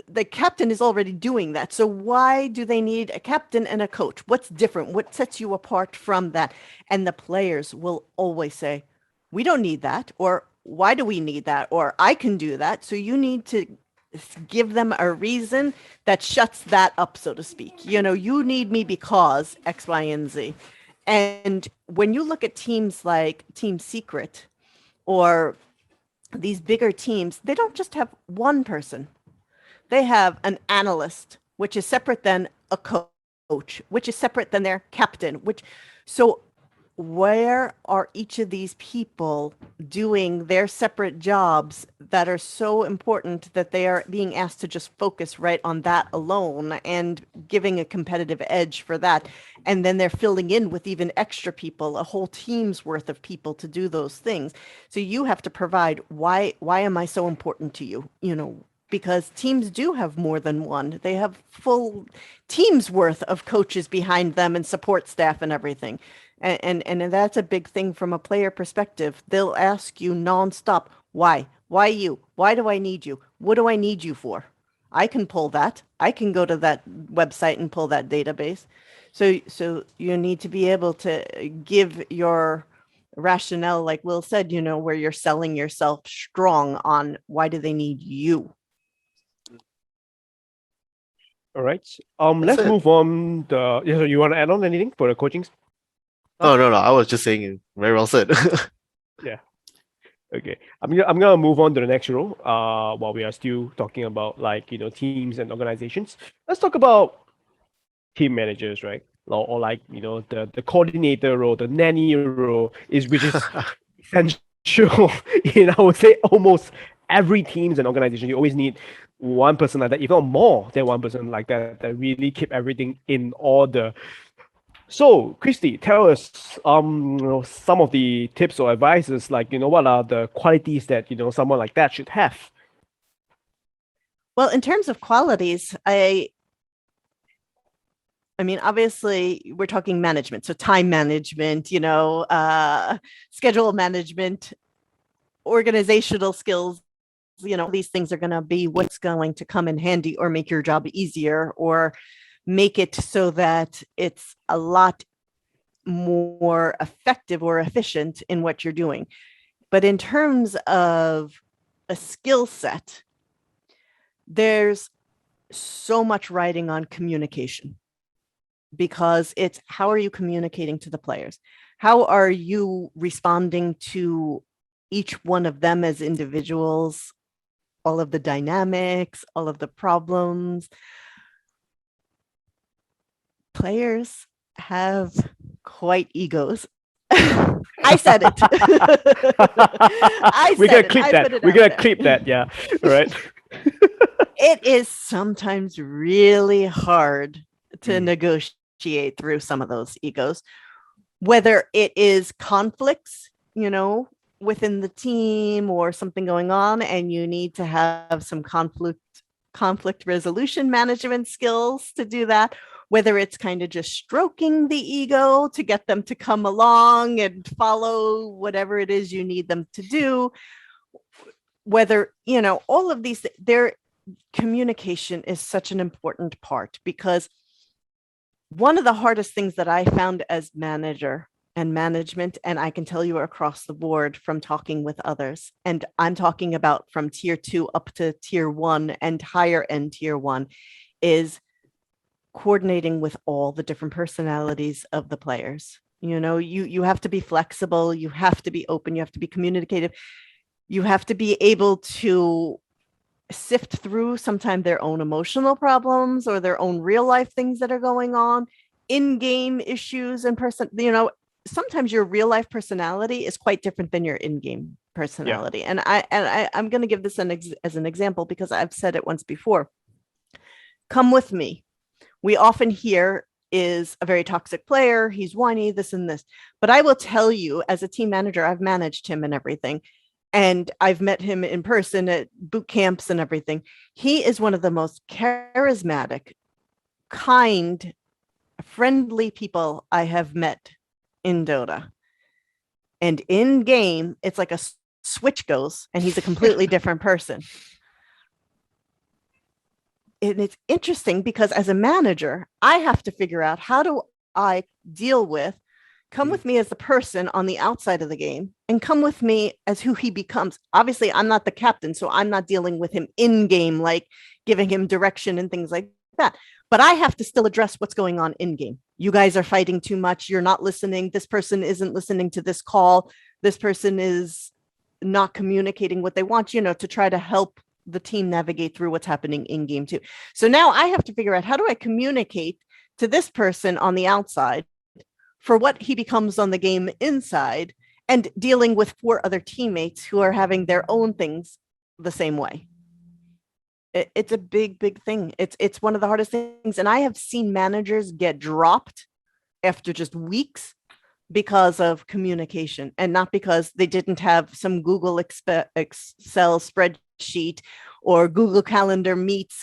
the captain is already doing that. So why do they need a captain and a coach? What's different? What sets you apart from that? And the players will always say, we don't need that, or why do we need that, or I can do that. So you need to give them a reason that shuts that up, so to speak. You know, you need me because X, Y, and Z. And when you look at teams like Team Secret or these bigger teams, they don't just have one person. They have an analyst, which is separate than a coach, which is separate than their captain, so where are each of these people doing their separate jobs that are so important that they are being asked to just focus right on that alone and giving a competitive edge for that? And then they're filling in with even extra people, a whole team's worth of people to do those things. So you have to provide, why am I so important to you? You know, because teams do have more than one. They have full teams worth of coaches behind them and support staff and everything. And that's a big thing from a player perspective. They'll ask you nonstop, why? Why you? Why do I need you? What do I need you for? I can pull that. I can go to that website and pull that database. So you need to be able to give your rationale, like Will said, you know, where you're selling yourself strong on why do they need you? All right. Let's move on. So you want to add on anything for the coaching? No. I was just saying, very well said. Yeah. Okay. I'm gonna move on to the next role. While we are still talking about, like, you know, teams and organizations, let's talk about team managers, right? Or like, you know, the coordinator role, the nanny role, which is essential in, I would say, almost every teams and organization. You always need one person like that, if not more than one person like that really keep everything in order. So, Christy, tell us, you know, some of the tips or advices, like, you know, what are the qualities that, you know, someone like that should have? Well, in terms of qualities, I mean, obviously, we're talking management, so time management, you know, schedule management, organizational skills. You know, these things are going to be what's going to come in handy or make your job easier or make it so that it's a lot more effective or efficient in what you're doing. But in terms of a skill set, there's so much riding on communication, because it's how are you communicating to the players? How are you responding to each one of them as individuals? All of the dynamics, all of the problems. Players have quite egos. I said it. We're gonna clip that. We're gonna clip that. Yeah. Right. It is sometimes really hard to negotiate through some of those egos, whether it is conflicts, you know, within the team or something going on, and you need to have some conflict resolution management skills to do that, whether it's kind of just stroking the ego to get them to come along and follow whatever it is you need them to do, whether, you know, all of these, their communication is such an important part, because one of the hardest things that I found as manager and management, and I can tell you across the board from talking with others, and I'm talking about from tier 2 up to tier 1 and higher end tier 1, is coordinating with all the different personalities of the players. You know, you have to be flexible, you have to be open, you have to be communicative, you have to be able to sift through sometimes their own emotional problems or their own real life things that are going on, in-game issues and you know, sometimes your real life personality is quite different than your in-game personality. Yeah. And I'm going to give this as an example, because I've said it once before. Come with me. We often hear is a very toxic player. He's whiny, this and this. But I will tell you, as a team manager, I've managed him and everything. And I've met him in person at boot camps and everything. He is one of the most charismatic, kind, friendly people I have met in Dota. And in game, it's like a switch goes and he's a completely different person. And it's interesting because as a manager, I have to figure out how do I deal with, come with me as the person on the outside of the game and come with me as who he becomes. Obviously, I'm not the captain, so I'm not dealing with him in game, like giving him direction and things like that. But I have to still address what's going on in game. You guys are fighting too much. You're not listening. This person isn't listening to this call. This person is not communicating what they want, to try to help the team navigate through what's happening in game too. So now I have to figure out how do I communicate to this person on the outside for what he becomes on the game inside, and dealing with 4 other teammates who are having their own things the same way. It's a big thing. It's one of the hardest things. And I have seen managers get dropped after just weeks because of communication, and not because they didn't have some Google Excel spreadsheet or Google Calendar meets,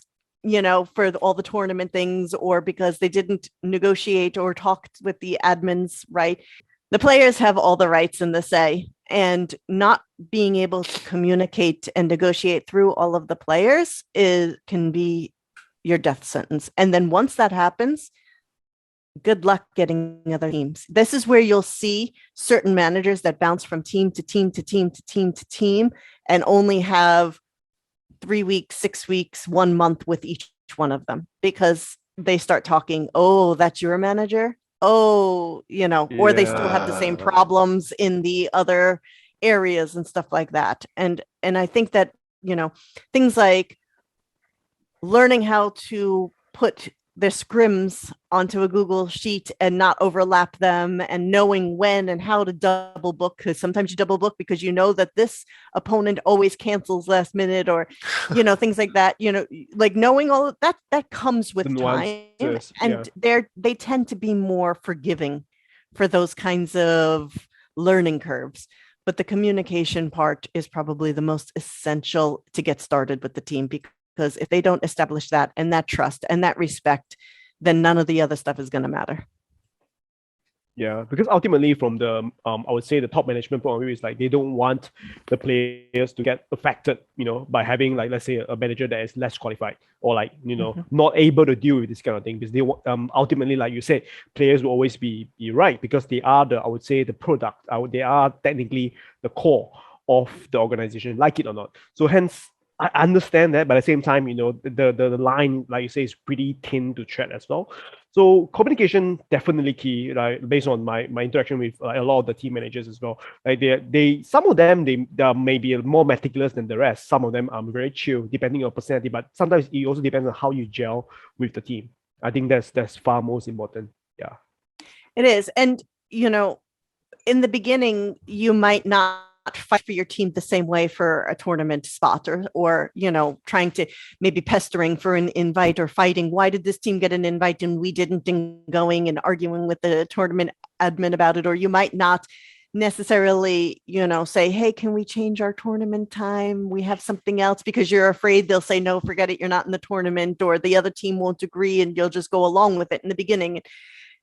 for all the tournament things, or because they didn't negotiate or talk with the admins, right? The players have all the rights in the say, and not being able to communicate and negotiate through all of the players can be your death sentence. And then once that happens, good luck getting other teams. This is where you'll see certain managers that bounce from team to team to team to team to team and only have 3 weeks, 6 weeks, 1 month with each one of them, because they start talking, oh, that's your manager? Oh, or they still have the same problems in the other areas and stuff like that. And I think that, things like learning how to put their scrims onto a Google sheet and not overlap them, and knowing when and how to double book, because sometimes you double book because that this opponent always cancels last minute, or things like that, like knowing all of that comes with time. And they tend to be more forgiving for those kinds of learning curves. But the communication part is probably the most essential to get started with the team, because if they don't establish that and that trust and that respect, then none of the other stuff is going to matter. Yeah, because ultimately from the I would say the top management point of view is like they don't want the players to get affected, by having, like, let's say a manager that is less qualified, or like, not able to deal with this kind of thing, because they ultimately, like you said, players will always be right, because they are I would say the product. They are technically the core of the organization, like it or not. So hence, I understand that, but at the same time, the line, like you say, is pretty thin to tread as well. So communication definitely key, like based on my interaction with a lot of the team managers as well. Like they some of them they are maybe more meticulous than the rest. Some of them are very chill, depending on personality. But sometimes it also depends on how you gel with the team. I think that's far most important. Yeah, it is. And in the beginning, you might not fight for your team the same way for a tournament spot, or trying to maybe pestering for an invite, or fighting, why did this team get an invite and we didn't, and going and arguing with the tournament admin about it. Or you might not necessarily say, hey, can we change our tournament time, we have something else, because you're afraid they'll say no, forget it, you're not in the tournament, or the other team won't agree, and you'll just go along with it in the beginning.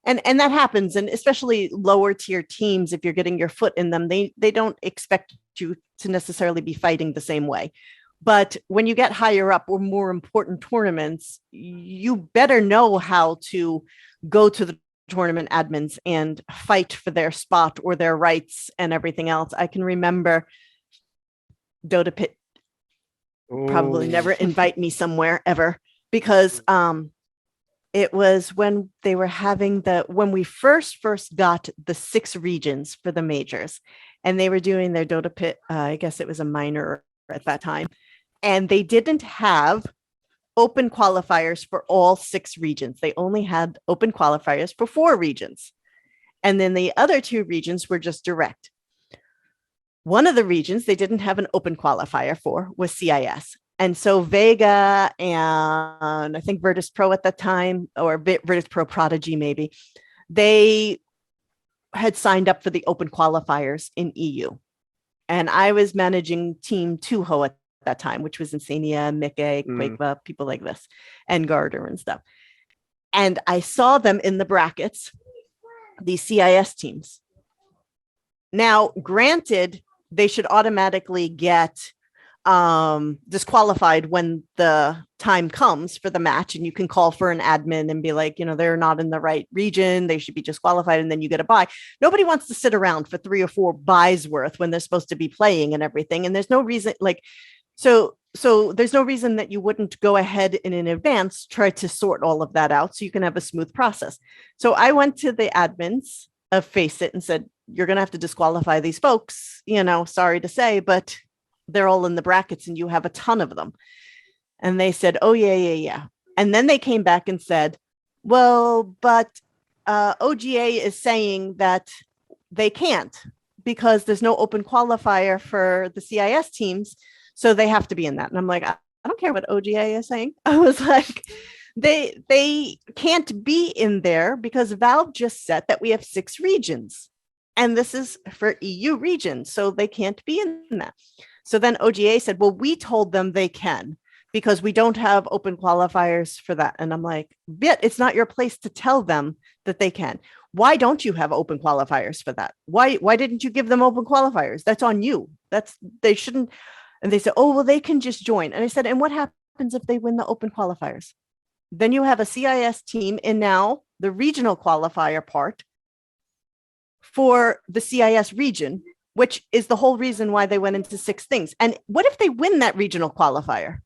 And that happens, and especially lower tier teams, if you're getting your foot in them, they don't expect you to necessarily be fighting the same way. But when you get higher up or more important tournaments, you better know how to go to the tournament admins and fight for their spot or their rights and everything else. I can remember Dota Pit probably never invite me somewhere ever, because it was when they were having when we first got the 6 regions for the majors, and they were doing their Dota Pit. I guess it was a minor at that time, and they didn't have open qualifiers for all 6 regions. They only had open qualifiers for 4 regions. And then the other 2 regions were just direct. One of the regions they didn't have an open qualifier for was CIS. And so Vega and I think Virtus Pro at that time, or Virtus Pro Prodigy maybe, they had signed up for the open qualifiers in EU. And I was managing Team Tuho at that time, which was Insania, Mickey, Quakeva, people like this, and Garter and stuff. And I saw them in the brackets, these CIS teams. Now, granted, they should automatically get disqualified when the time comes for the match, and you can call for an admin and be like, they're not in the right region, they should be disqualified, and then you get a bye. Nobody wants to sit around for 3 or 4 buys worth when they're supposed to be playing and everything. And there's no reason, so there's no reason that you wouldn't go ahead and in advance try to sort all of that out so you can have a smooth process. So I went to the admins of Faceit and said, you're going to have to disqualify these folks, sorry to say, but they're all in the brackets and you have a ton of them. And they said, oh, yeah. And then they came back and said, well, but OGA is saying that they can't because there's no open qualifier for the CIS teams. So they have to be in that. And I'm like, I don't care what OGA is saying. I was like, they can't be in there because Valve just said that we have 6 regions. And this is for EU regions. So they can't be in that. So then OGA said, well, we told them they can because we don't have open qualifiers for that. And I'm like, it's not your place to tell them that they can. Why don't you have open qualifiers for that? Why didn't you give them open qualifiers? That's on you. They shouldn't. And they said, oh, well, they can just join. And I said, and what happens if they win the open qualifiers? Then you have a CIS team in now the regional qualifier part for the CIS region, which is the whole reason why they went into 6 things. And what if they win that regional qualifier?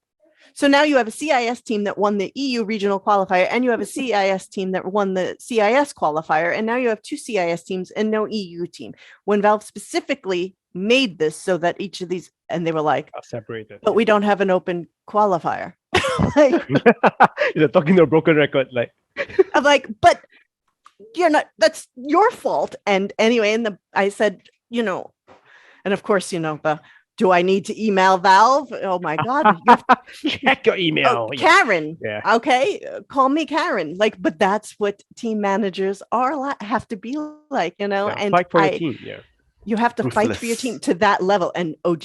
So now you have a CIS team that won the EU regional qualifier, and you have a CIS team that won the CIS qualifier, and now you have 2 CIS teams and no EU team. When Valve specifically made this so that each of these, and they were like, separated. But we don't have an open qualifier. You're talking to a broken record. I'm like, but you're not, that's your fault. And anyway, I said, and of course, do I need to email Valve? Oh my God. Check your email. Karen. Yeah. Okay. Call me Karen. But that's what team managers have to be like, and fight for your team. Yeah. You have to fight for your team to that level. And OG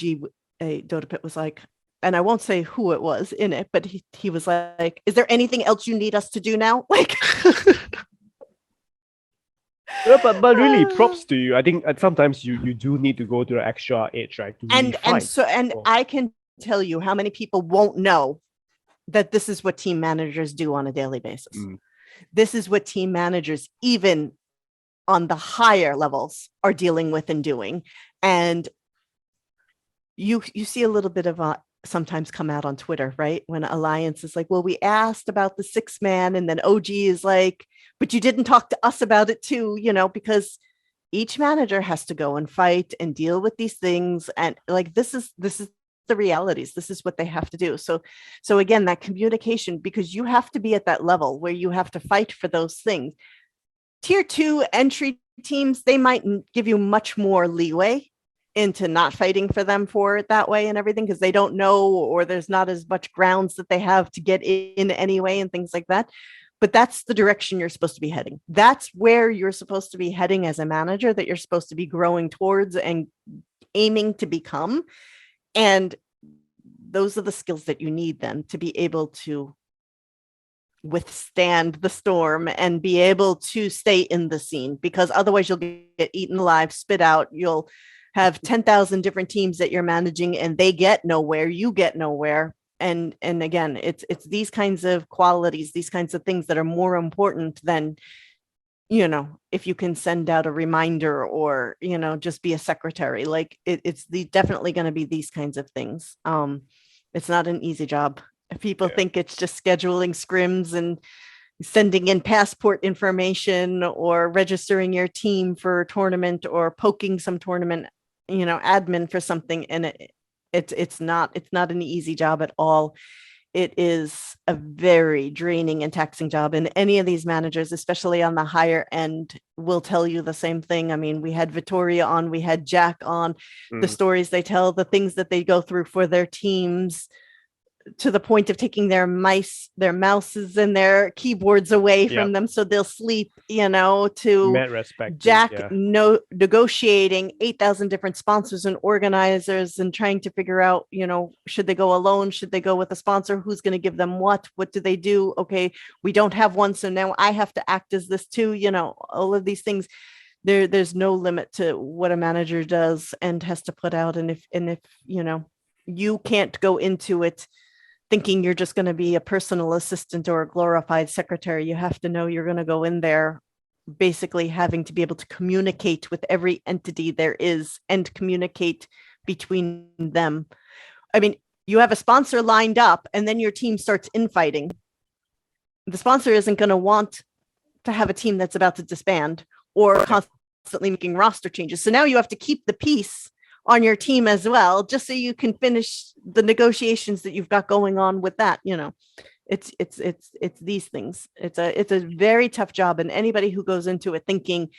Dota Pit was like, and I won't say who it was in it, but he was like, is there anything else you need us to do now? Yeah, but really, props to you. I think sometimes you do need to go to the extra edge, right? And I can tell you how many people won't know that this is what team managers do on a daily basis. This is what team managers, even on the higher levels, are dealing with and doing. And you see a little bit of sometimes come out on Twitter, right? When Alliance is like, well, we asked about the 6-man, and then OG is like, but you didn't talk to us about it too, because each manager has to go and fight and deal with these things. And this is the realities. This is what they have to do. So again, that communication, because you have to be at that level where you have to fight for those things. Tier 2 entry teams, they might give you much more leeway into not fighting for them for it that way and everything, because they don't know, or there's not as much grounds that they have to get in anyway and things like that. But that's the direction you're supposed to be heading. That's where you're supposed to be heading as a manager, that you're supposed to be growing towards and aiming to become. And those are the skills that you need then to be able to withstand the storm and be able to stay in the scene, because otherwise you'll get eaten alive, spit out. You'll have 10,000 different teams that you're managing and they get nowhere, you get nowhere. And again, it's these kinds of qualities, these kinds of things that are more important than, if you can send out a reminder or, just be a secretary. It's definitely going to be these kinds of things. It's not an easy job. People think it's just scheduling scrims and sending in passport information or registering your team for a tournament or poking some tournament, admin for something. And it's not an easy job at all. It is a very draining and taxing job. And any of these managers, especially on the higher end, will tell you the same thing. I mean, we had Vittoria on, we had Jack on, the stories they tell, the things that they go through for their teams, to the point of taking their mouses and their keyboards away from them so they'll sleep, to Mad respect. Jack negotiating 8,000 different sponsors and organizers and trying to figure out, should they go alone? Should they go with a sponsor? Who's going to give them what? What do they do? Okay, we don't have one, so now I have to act as this too. All of these things. There's no limit to what a manager does and has to put out. And if you can't go into it thinking you're just going to be a personal assistant or a glorified secretary. You have to know you're going to go in there basically having to be able to communicate with every entity there is and communicate between them. I mean, you have a sponsor lined up and then your team starts infighting. The sponsor isn't going to want to have a team that's about to disband or constantly making roster changes. So now you have to keep the peace on your team as well, just so you can finish the negotiations that you've got going on with that. It's these things. It's a very tough job, and anybody who goes into it thinking,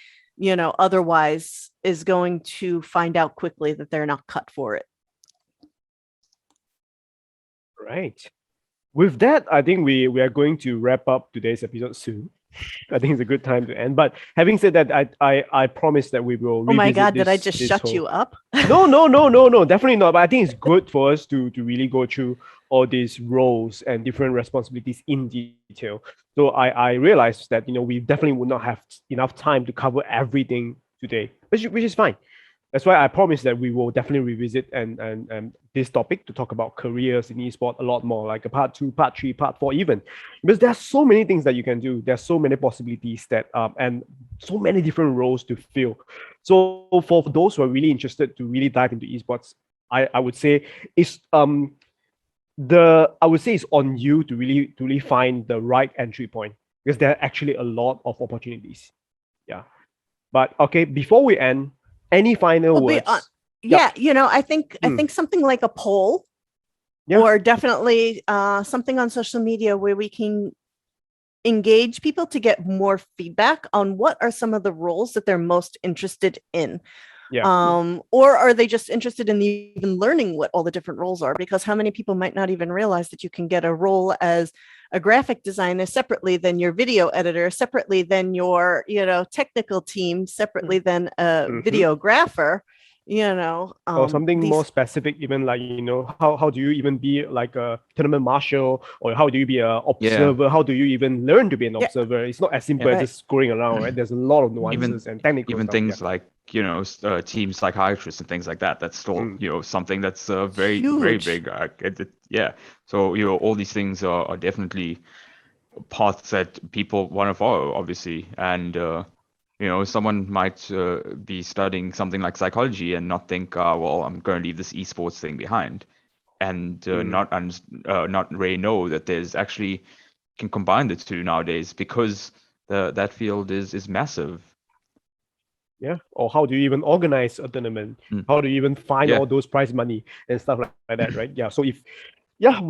otherwise is going to find out quickly that they're not cut for it. Right. With that, I think we are going to wrap up today's episode soon. I think it's a good time to end. But having said that, I promise that we will. Oh my God! Did I just shut you up? No, definitely not. But I think it's good for us to really go through all these roles and different responsibilities in detail. So I realized that we definitely would not have enough time to cover everything today, which is fine. That's why I promise that we will definitely revisit and this topic to talk about careers in esports a lot more, like a part 2, part 3, part 4 even, because there's so many things that you can do. There's so many possibilities that and so many different roles to fill. So for those who are really interested to really dive into esports, I would say it's on you to really find the right entry point, because there are actually a lot of opportunities. Yeah, but okay, before we end, any final words? I think something like a poll, or definitely something on social media where we can engage people to get more feedback on what are some of the roles that they're most interested in. Or are they just interested in even learning what all the different roles are? Because how many people might not even realize that you can get a role as a graphic designer separately than your video editor, separately than your, technical team, separately than a videographer, or something more specific, even like, how do you even be like a tournament marshal, or how do you be an observer? How do you even learn to be an observer? It's not as simple as just going around, right? There's a lot of nuances and technical even stuff, things like team psychiatrists and things like that. That's still something that's very huge. Very big. So all these things are definitely paths that people want to follow, obviously. And someone might be studying something like psychology and not think, well, I'm going to leave this esports thing behind, and not really know that there's actually can combine the two nowadays, because that field is massive. Yeah. Or how do you even organize a tournament? How do you even find all those prize money and stuff like that, right? Yeah. So we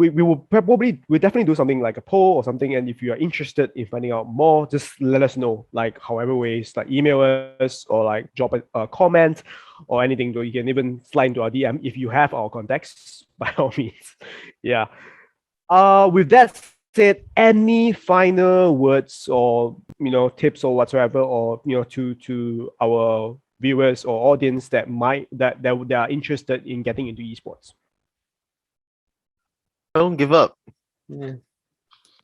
will we'll definitely do something like a poll or something. And if you are interested in finding out more, just let us know, like however ways, like email us or like drop a comment or anything. So you can even slide into our DM if you have our contacts, by all means. Yeah. With that said, any final words or tips or whatsoever, or to our viewers or audience that are interested in getting into esports? Don't give up.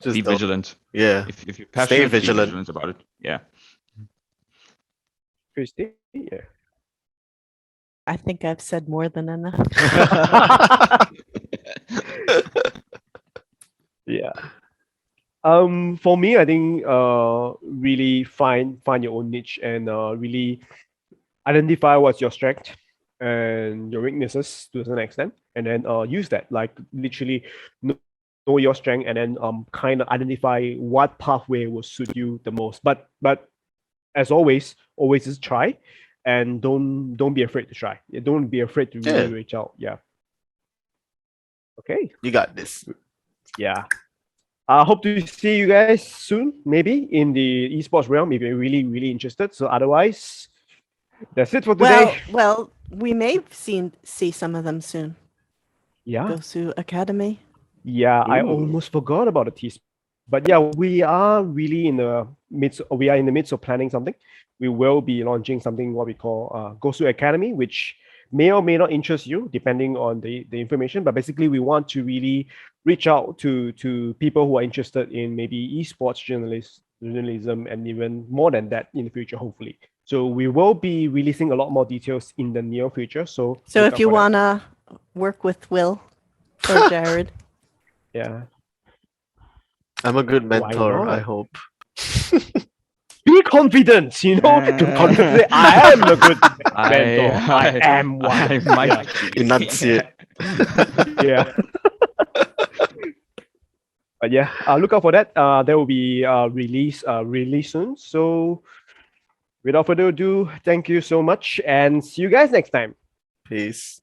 Just be vigilant. Yeah. If you're passionate, stay vigilant. Be vigilant about it. Yeah. Christy? Yeah. I think I've said more than enough. Yeah. For me, I think really find your own niche and really identify what's your strength and your weaknesses to a certain extent, and then use that, like literally know your strength, and then kind of identify what pathway will suit you the most. But as always just try, and don't be afraid to try. Don't be afraid to really reach out. Yeah. Okay. You got this. Yeah. I hope to see you guys soon, maybe in the esports realm if you're really, really interested. So otherwise, that's it for today. Well, we may see some of them soon. Yeah. Gosu Academy. Yeah, I Ooh. almost forgot about the teas. But yeah, we are really in the midst. We are in the midst of planning something. We will be launching something what we call Gosu Academy, which may or may not interest you, depending on the information. But basically, we want to really reach out to people who are interested in maybe esports journalism, and even more than that in the future, hopefully. So we will be releasing a lot more details in the near future. So So look if out you for that. wanna work with Will or Jared, Yeah, I'm a good why mentor, I not? hope. Be confident, to confidently, I am a good mentor. I am one. I might be. Enunciate. Yeah. But yeah, look out for that. There will be release soon. So without further ado, thank you so much and see you guys next time. Peace.